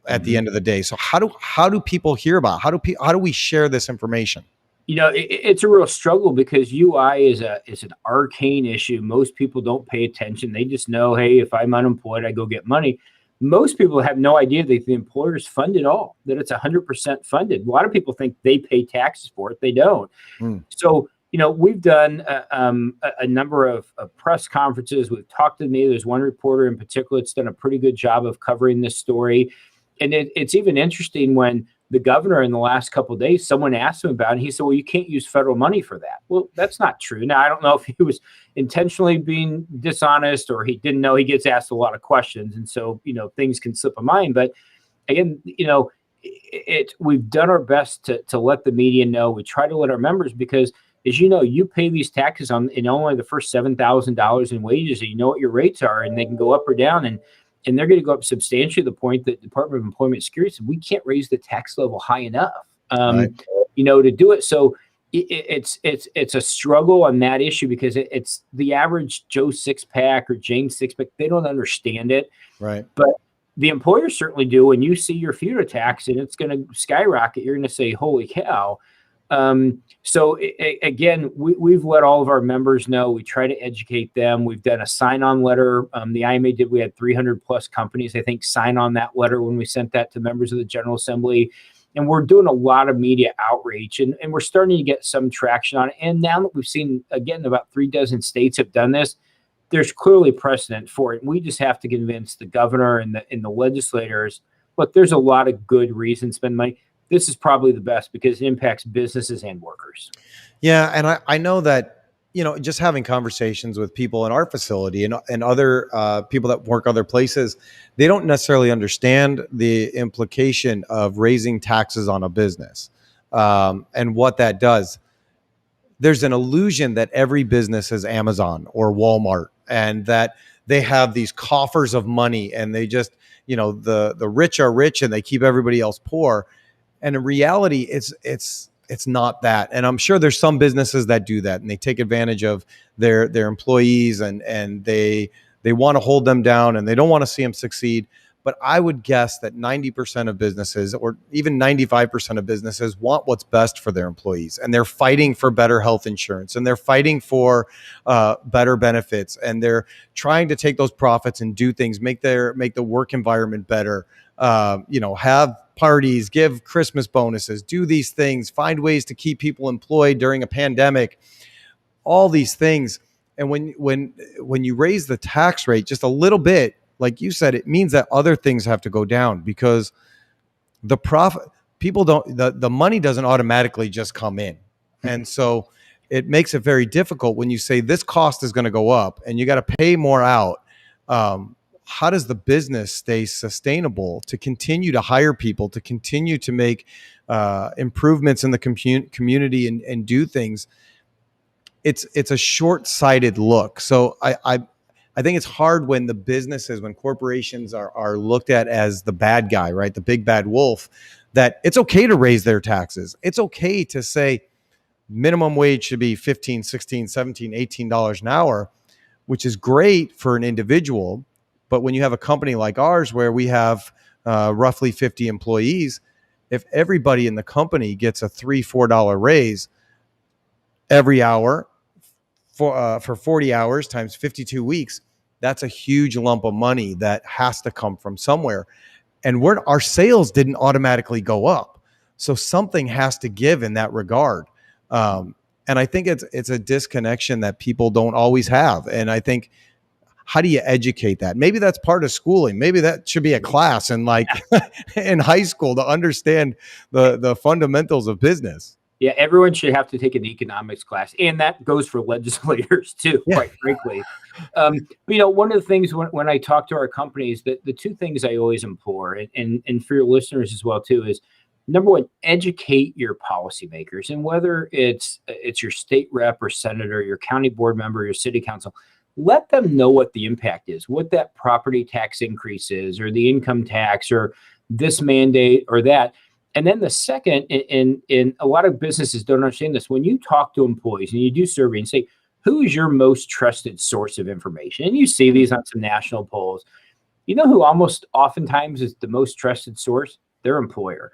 at the end of the day. So how do people hear about it? How do we share this information? It's a real struggle because UI is an arcane issue. Most people don't pay attention. They just know, hey, if I'm unemployed, I go get money. Most people have no idea that the employers fund it all, that it's 100% funded. A lot of people think they pay taxes for it. They don't. So, we've done a number of press conferences. We've talked to me. There's one reporter in particular that's done a pretty good job of covering this story. And it's even interesting when the governor in the last couple of days, someone asked him about it. And he said, well, you can't use federal money for that. Well, that's not true. Now, I don't know if he was intentionally being dishonest or he didn't know. He gets asked a lot of questions. And so, things can slip a mind. But again, we've done our best to let the media know. We try to let our members, because as you know, you pay these taxes in only the first $7,000 in wages, and you know what your rates are, and they can go up or down. And they're going to go up substantially to the point that the Department of Employment Security said we can't raise the tax level high enough, to do it. So it's a struggle on that issue, because it's the average Joe six-pack or Jane six-pack. They don't understand it. Right. But the employers certainly do. When you see your FUTA tax and it's going to skyrocket, you're going to say, holy cow. Again, we've let all of our members know. We try to educate them. We've done a sign-on letter. The IMA we had 300 plus companies, I think, sign on that letter when we sent that to members of the General Assembly. And we're doing a lot of media outreach, and we're starting to get some traction on it. And now that we've seen, again, about 36 states have done this, there's clearly precedent for it. We just have to convince the governor and the legislators, look, there's a lot of good reasons to spend money. This is probably the best because it impacts businesses and workers. Yeah. And I know that, just having conversations with people in our facility and other people that work other places, they don't necessarily understand the implication of raising taxes on a business and what that does. There's an illusion that every business is Amazon or Walmart, and that they have these coffers of money, and they just, the rich are rich and they keep everybody else poor. And in reality, it's not that. And I'm sure there's some businesses that do that, and they take advantage of their employees, and they want to hold them down, and they don't want to see them succeed. But I would guess that 90% of businesses, or even 95% of businesses, want what's best for their employees, and they're fighting for better health insurance, and they're fighting for better benefits, and they're trying to take those profits and do things, make the work environment better. Have parties, give Christmas bonuses, do these things, find ways to keep people employed during a pandemic, all these things. And when you raise the tax rate just a little bit, like you said, it means that other things have to go down, because the money doesn't automatically just come in. And so it makes it very difficult when you say this cost is going to go up and you got to pay more out. How does the business stay sustainable to continue to hire people, to continue to make improvements in the community and do things? it's a short-sighted look. So I think it's hard when the businesses, when corporations are looked at as the bad guy, right? The big bad wolf, that it's okay to raise their taxes. It's okay to say minimum wage should be 15, 16, 17, $18 an hour, which is great for an individual. But when you have a company like ours where we have roughly 50 employees, if everybody in the company gets a $3-4 raise every hour for 40 hours times 52 weeks, that's a huge lump of money that has to come from somewhere. And our sales didn't automatically go up. So something has to give in that regard. And I think it's a disconnection that people don't always have. And I think, how do you educate that? Maybe that's part of schooling. Maybe that should be a class in like in high school to understand the fundamentals of business. Yeah, everyone should have to take an economics class, and that goes for legislators too, quite frankly. One of the things when I talk to our companies, that the two things I always implore, and for your listeners as well too, is number one, educate your policymakers, and whether it's your state rep or senator, your county board member, your city council, let them know what the impact is, what that property tax increase is, or the income tax, or this mandate or that. And then the second, in a lot of businesses don't understand this, when you talk to employees and you do survey and say, who is your most trusted source of information? And you see these on some national polls. You know who almost oftentimes is the most trusted source? Their employer.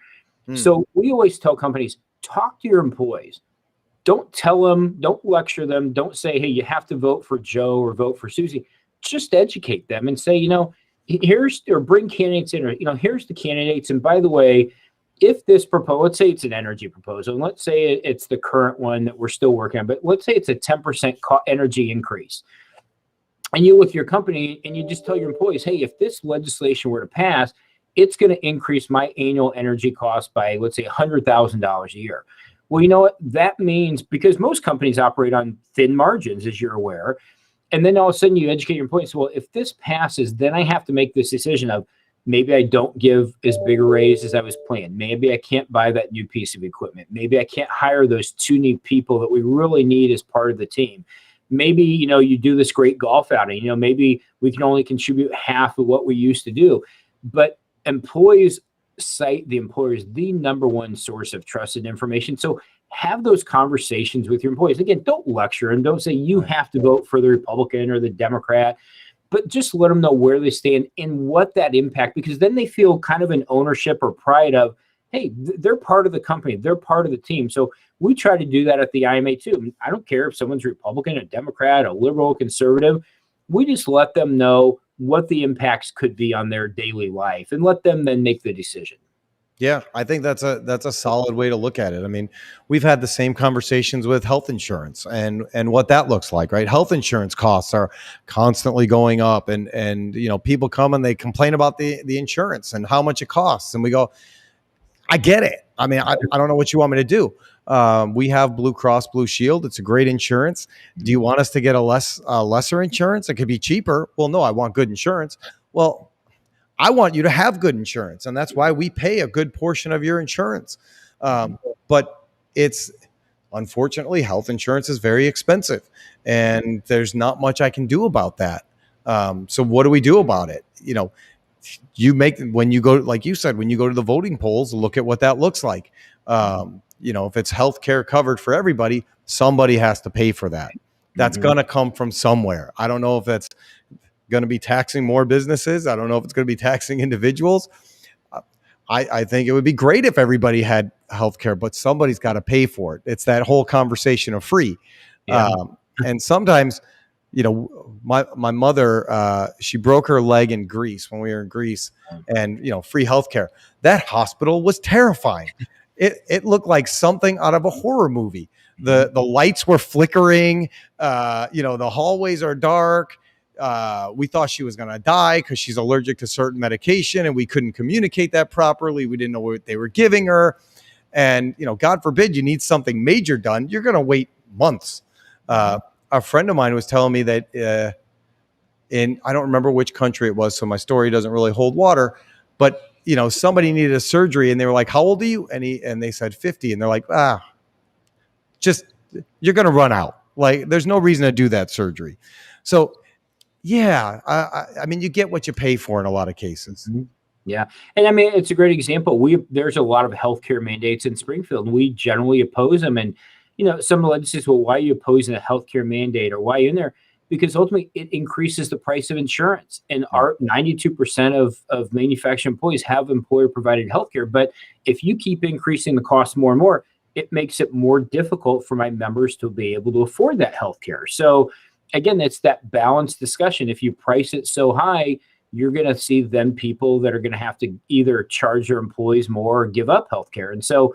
So we always tell companies, talk to your employees. Don't tell them, don't lecture them. Don't say, hey, you have to vote for Joe or vote for Susie. Just educate them and say, or bring candidates in, or, here's the candidates. And by the way, if this proposal, let's say it's an energy proposal, and let's say it's the current one that we're still working on, but let's say it's a 10% energy increase. And you look at your company and you just tell your employees, hey, if this legislation were to pass, it's going to increase my annual energy cost by, let's say, $100,000 a year. Well, you know what? That means, because most companies operate on thin margins, as you're aware, and then all of a sudden you educate your employees, well, if this passes, then I have to make this decision of, maybe I don't give as big a raise as I was planned. Maybe I can't buy that new piece of equipment. Maybe I can't hire those 2 new people that we really need as part of the team. Maybe, you do this great golf outing. Maybe we can only contribute half of what we used to do. But employees cite the employer as the number one source of trusted information. So have those conversations with your employees. Again, don't lecture them. Don't say you have to vote for the Republican or the Democrat. But just let them know where they stand and what that impact, because then they feel kind of an ownership or pride of, hey, they're part of the company, they're part of the team. So we try to do that at the IMA too. I don't care if someone's Republican, a Democrat, a liberal, conservative. We just let them know what the impacts could be on their daily life and let them then make the decision. Yeah, I think that's a solid way to look at it. I mean, we've had the same conversations with health insurance and what that looks like, right? Health insurance costs are constantly going up, and people come and they complain about the insurance and how much it costs, and we go, I get it. I mean, I don't know what you want me to do. We have Blue Cross Blue Shield. It's a great insurance. Do you want us to get a lesser insurance? It could be cheaper. Well, no, I want good insurance. Well, I want you to have good insurance, and that's why we pay a good portion of your insurance. But it's, unfortunately, health insurance is very expensive, and there's not much I can do about that. So what do we do about it? When you go, like you said, when you go to the voting polls, look at what that looks like. If it's healthcare covered for everybody, somebody has to pay for that. That's going to come from somewhere. I don't know if that's going to be taxing more businesses. I don't know if it's going to be taxing individuals. I think it would be great if everybody had healthcare, but somebody's got to pay for it. It's that whole conversation of free. Yeah. And sometimes, my mother, she broke her leg in Greece when we were in Greece, and, free healthcare. That hospital was terrifying. It looked like something out of a horror movie. The lights were flickering. The hallways are dark. We thought she was going to die because she's allergic to certain medication, and we couldn't communicate that properly. We didn't know what they were giving her. And, God forbid you need something major done, you're going to wait months. A friend of mine was telling me that I don't remember which country it was, so my story doesn't really hold water, but somebody needed a surgery, and they were like, how old are you? And they said 50, and they're like, you're going to run out. Like, there's no reason to do that surgery. So yeah, I mean, you get what you pay for in a lot of cases. Mhm. Yeah. And I mean, it's a great example. There's a lot of healthcare mandates in Springfield, and we generally oppose them. And, some of the legislators, well, why are you opposing a healthcare mandate, or why are you in there? Because ultimately it increases the price of insurance. And our 92% of manufacturing employees have employer provided healthcare. But if you keep increasing the cost more and more, it makes it more difficult for my members to be able to afford that healthcare. So again, it's that balanced discussion. If you price it so high, you're going to see then people that are going to have to either charge their employees more or give up healthcare. And so,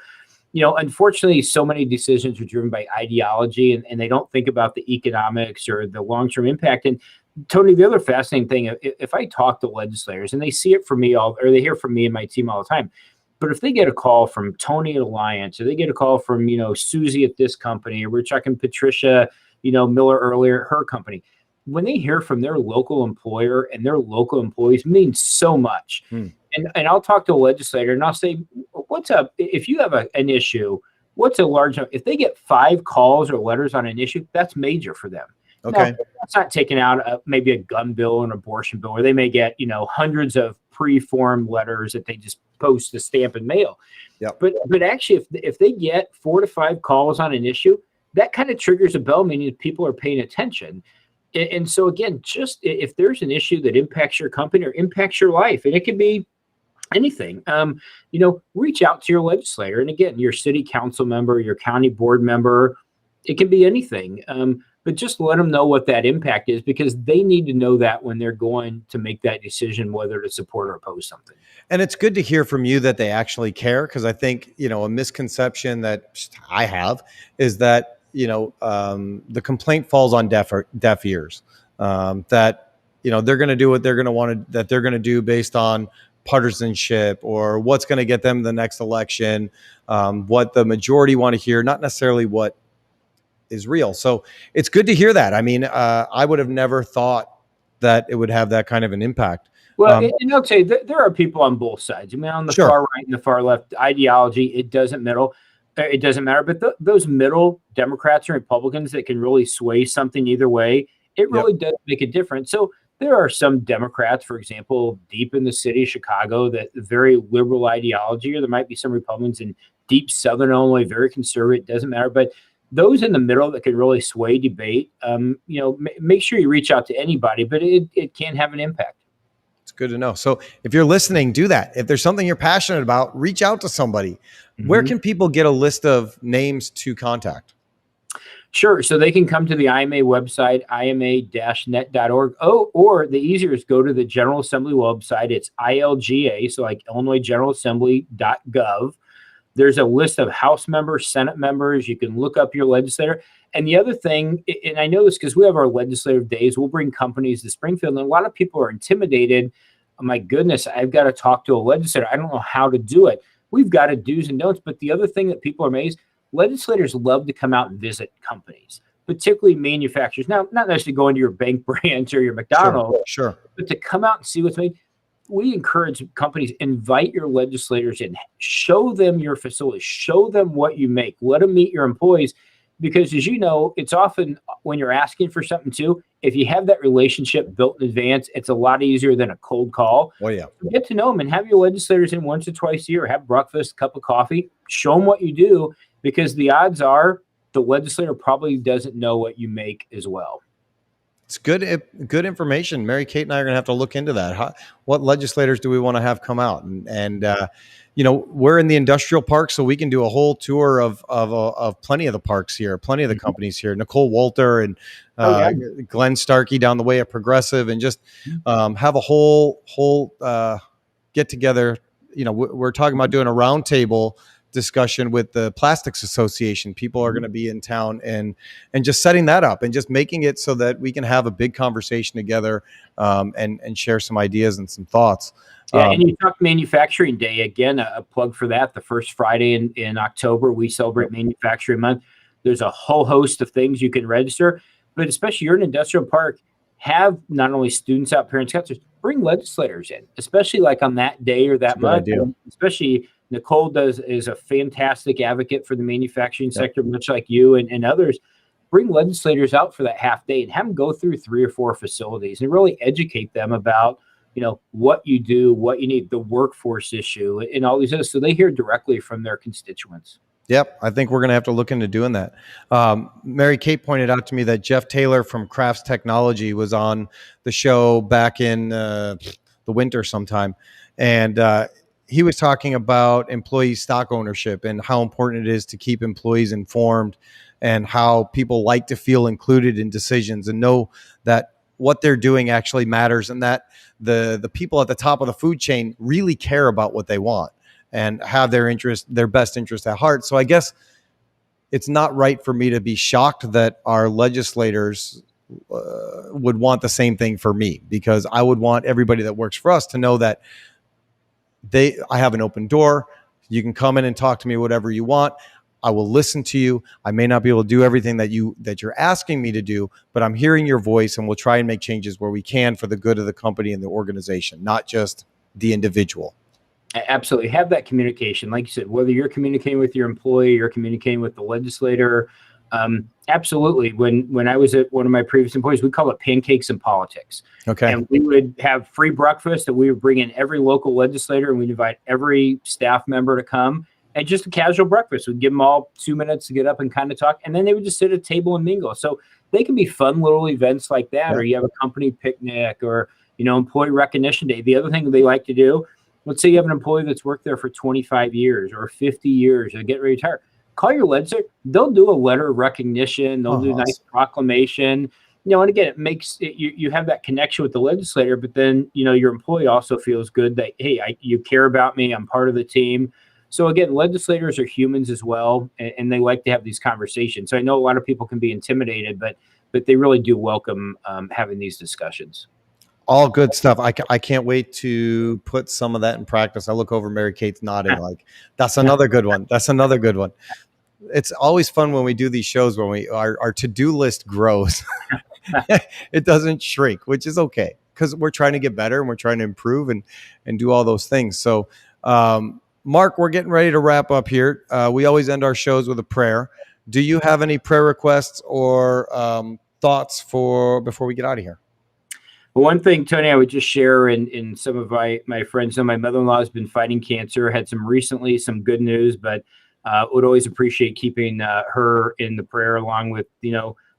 unfortunately, so many decisions are driven by ideology, and they don't think about the economics or the long-term impact. And Tony, the other fascinating thing, if I talk to legislators and they see it from me or they hear from me and my team all the time, but if they get a call from Tony at Alliance, or they get a call from, Susie at this company, or we're checking Patricia, Miller earlier at her company, when they hear from their local employer and their local employees, means so much. And I'll talk to a legislator and I'll say, what's up? If you have an issue, what's a large, if they get 5 calls or letters on an issue, that's major for them. Okay. Now, that's not taking out maybe a gun bill or an abortion bill, or they may get, hundreds of pre-formed letters that they just post to stamp and mail. Yep. But actually, if they get 4 to 5 calls on an issue, that kind of triggers a bell, meaning people are paying attention. And so again, just if there's an issue that impacts your company or impacts your life, and it can be anything, reach out to your legislator. And again, your city council member, your county board member, it can be anything. But just let them know what that impact is, because they need to know that when they're going to make that decision, whether to support or oppose something. And it's good to hear from you that they actually care, because I think, a misconception that I have is that, the complaint falls on deaf ears, that, they're going to do what they're going to want that they're going to do based on partisanship or what's going to get them the next election, what the majority want to hear, not necessarily what is real. So it's good to hear that. I mean, I would have never thought that it would have that kind of an impact. Well, and I'll tell you, there are people on both sides. I mean, on the far right and the far left, ideology, it doesn't matter. But those middle Democrats and Republicans that can really sway something either way, it really does make a difference. So there are some Democrats, for example, deep in the city of Chicago, that very liberal ideology, or there might be some Republicans in deep Southern Illinois, very conservative, it doesn't matter. But those in the middle that can really sway debate, make sure you reach out to anybody, but it can have an impact. It's good to know. So if you're listening, do that. If there's something you're passionate about, reach out to somebody. Where can people get a list of names to contact? Sure. So they can come to the IMA website, ima-net.org. Or the easier is go to the General Assembly website. It's ILGA, so like Illinois General Assembly.gov. There's a list of House members, Senate members. You can look up your legislator. And the other thing, and I know this because we have our legislative days, we'll bring companies to Springfield, and a lot of people are intimidated. Oh my goodness, I've got to talk to a legislator. I don't know how to do it. We've got a do's and don'ts. But the other thing that people are amazed, legislators love to come out and visit companies, particularly manufacturers. Now, not necessarily going to your bank branch or your McDonald's, sure, but to come out and see what's made. We encourage companies, invite your legislators in, show them your facilities, show them what you make, let them meet your employees. Because as you know, it's often when you're asking for something too, if you have that relationship built in advance, it's a lot easier than a cold call. Oh yeah. So get to know them and have your legislators in once or twice a year, have breakfast, a cup of coffee, show them what you do, because the odds are the legislator probably doesn't know what you make as well. It's good information. Mary Kate and I are going to have to look into that. What legislators do we want to have come out? And we're in the industrial park, so we can do a whole tour of plenty of the parks here, plenty of the companies here. Nicole Walter and Glenn Starkey down the way at Progressive, and just have a whole get together. We're talking about doing a roundtable discussion with the Plastics Association. People are going to be in town, and just setting that up and just making it so that we can have a big conversation together, and share some ideas and some thoughts. Yeah, and you talked Manufacturing Day. Again, a plug for that. The first Friday in October, we celebrate Manufacturing Month. There's a whole host of things you can register, but especially you're in an industrial park, have not only students out, parents, counselors, bring legislators in, especially like on that day or that month. Especially Nicole is a fantastic advocate for the manufacturing sector, much like you and others. bring legislators out for that half day and have them go through 3 or 4 facilities and really educate them about, what you do, what you need, the workforce issue, and all these others, so they hear directly from their constituents. Yep, I think we're going to have to look into doing that. Mary Kate pointed out to me that Jeff Taylor from Crafts Technology was on the show back in the winter sometime, and he was talking about employee stock ownership and how important it is to keep employees informed, and how people like to feel included in decisions and know that what they're doing actually matters, and that the people at the top of the food chain really care about what they want and have their best interest at heart. So I guess it's not right for me to be shocked that our legislators would want the same thing for me, because I would want everybody that works for us to know that I have an open door. You can come in and talk to me whatever you want. I will listen to you. I may not be able to do everything that you're asking me to do, but I'm hearing your voice, and we'll try and make changes where we can for the good of the company and the organization, not just the individual. Absolutely. Have that communication. Like you said, whether you're communicating with your employee, you're communicating with the legislator. Absolutely. When I was at one of my previous employees, we call it pancakes and politics. Okay. And we would have free breakfast that we would bring in every local legislator, and we'd invite every staff member to come, and just a casual breakfast. We'd give them all 2 minutes to get up and kind of talk. And then they would just sit at a table and mingle. So they can be fun little events like that, or you have a company picnic, or, employee recognition day. The other thing they like to do, let's say you have an employee that's worked there for 25 years or 50 years and get ready to retire. Call your legislator. They'll do a letter of recognition. They'll do a nice proclamation. And again, it makes you have that connection with the legislator, but then, your employee also feels good that, hey, you care about me. I'm part of the team. So again, legislators are humans as well, and they like to have these conversations. So I know a lot of people can be intimidated, but they really do welcome having these discussions. All good stuff. I can't wait to put some of that in practice. I look over, Mary Kate's nodding like, that's another good one. That's another good one. It's always fun when we do these shows when our to-do list grows. It doesn't shrink, which is okay, because we're trying to get better and we're trying to improve and do all those things. So, Mark, we're getting ready to wrap up here. We always end our shows with a prayer. Do you have any prayer requests or thoughts before we get out of here? Well, one thing, Tony, I would just share in some of my friends. My mother-in-law has been fighting cancer, had some good news, but would always appreciate keeping her in the prayer, along with,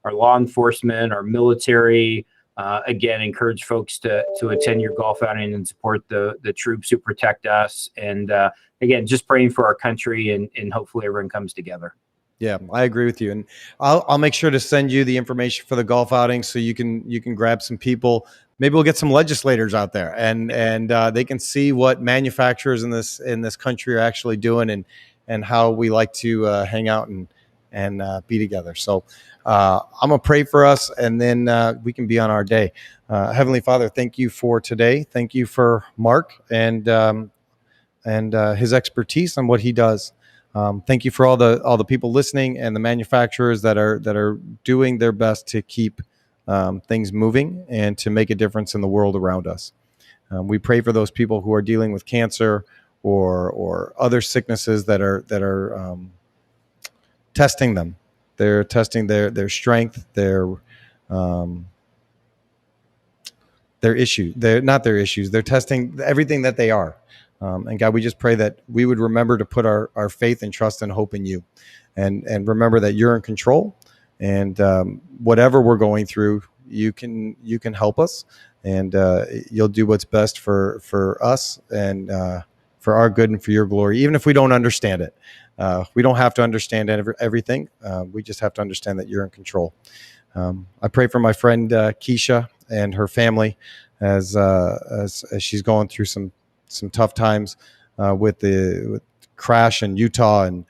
our law enforcement, our military. Again, encourage folks to attend your golf outing and support the troops who protect us. And again, just praying for our country, and hopefully everyone comes together. Yeah, I agree with you, and I'll make sure to send you the information for the golf outing so you can grab some people. Maybe we'll get some legislators out there, and they can see what manufacturers in this country are actually doing, and how we like to hang out and be together. So I'm gonna pray for us, and then we can be on our day. Heavenly Father, thank you for today. Thank you for Mark and his expertise on what he does. Thank you for all the people listening, and the manufacturers that are doing their best to keep things moving and to make a difference in the world around us. We pray for those people who are dealing with cancer or other sicknesses that are testing them. They're testing their strength, their issue. They're not their issues. They're testing everything that they are. And God, we just pray that we would remember to put our faith and trust and hope in you, and remember that you're in control, and whatever we're going through, you can help us, and you'll do what's best for us and for our good and for your glory, even if we don't understand it. We don't have to understand everything. We just have to understand that you're in control. I pray for my friend Keisha and her family as she's going through some tough times with the crash in Utah, and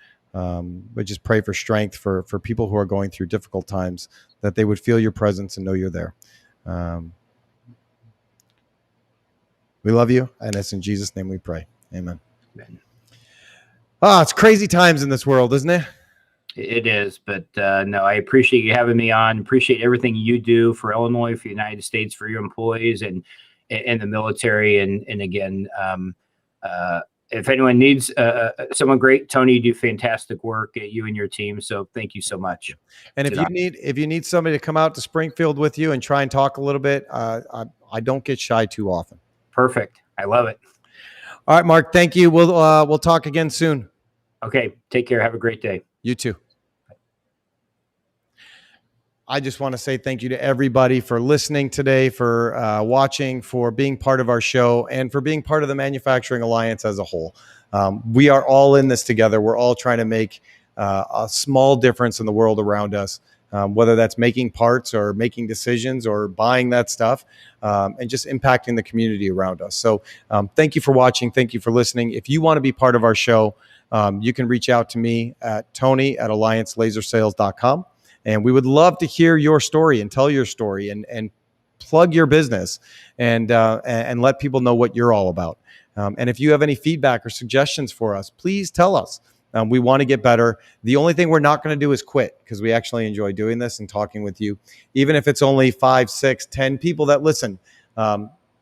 we just pray for strength for people who are going through difficult times, that they would feel your presence and know you're there. We love you, and it's in Jesus' name we pray. Amen. It's crazy times in this world, isn't it? It is, but no, I appreciate you having me on. Appreciate everything you do for Illinois, for the United States, for your employees and the military. And again, if anyone needs someone great, Tony, you do fantastic work, you and your team. So thank you so much. And if you need somebody to come out to Springfield with you and try and talk a little bit, I don't get shy too often. Perfect. I love it. All right, Mark. Thank you. We'll talk again soon. Okay. Take care. Have a great day. You too. I just want to say thank you to everybody for listening today, for watching, for being part of our show, and for being part of the Manufacturing Alliance as a whole. We are all in this together. We're all trying to make a small difference in the world around us, whether that's making parts or making decisions or buying that stuff, and just impacting the community around us. So thank you for watching. Thank you for listening. If you want to be part of our show, you can reach out to me at tony@alliancelasersales.com. And we would love to hear your story and tell your story and plug your business and let people know what you're all about. And if you have any feedback or suggestions for us, please tell us. We want to get better. The only thing we're not going to do is quit, because we actually enjoy doing this and talking with you. Even if it's only 5, 6, 10 people that listen,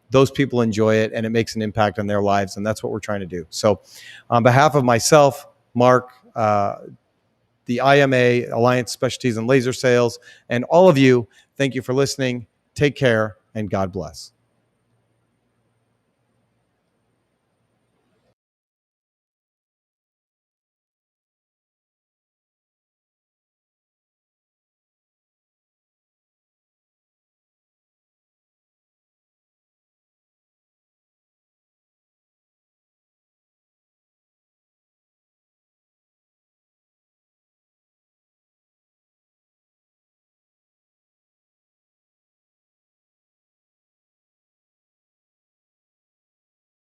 those people enjoy it and it makes an impact on their lives. And that's what we're trying to do. So on behalf of myself, Mark, the IMA, Alliance Specialties in Laser Sales, and all of you, thank you for listening. Take care, and God bless.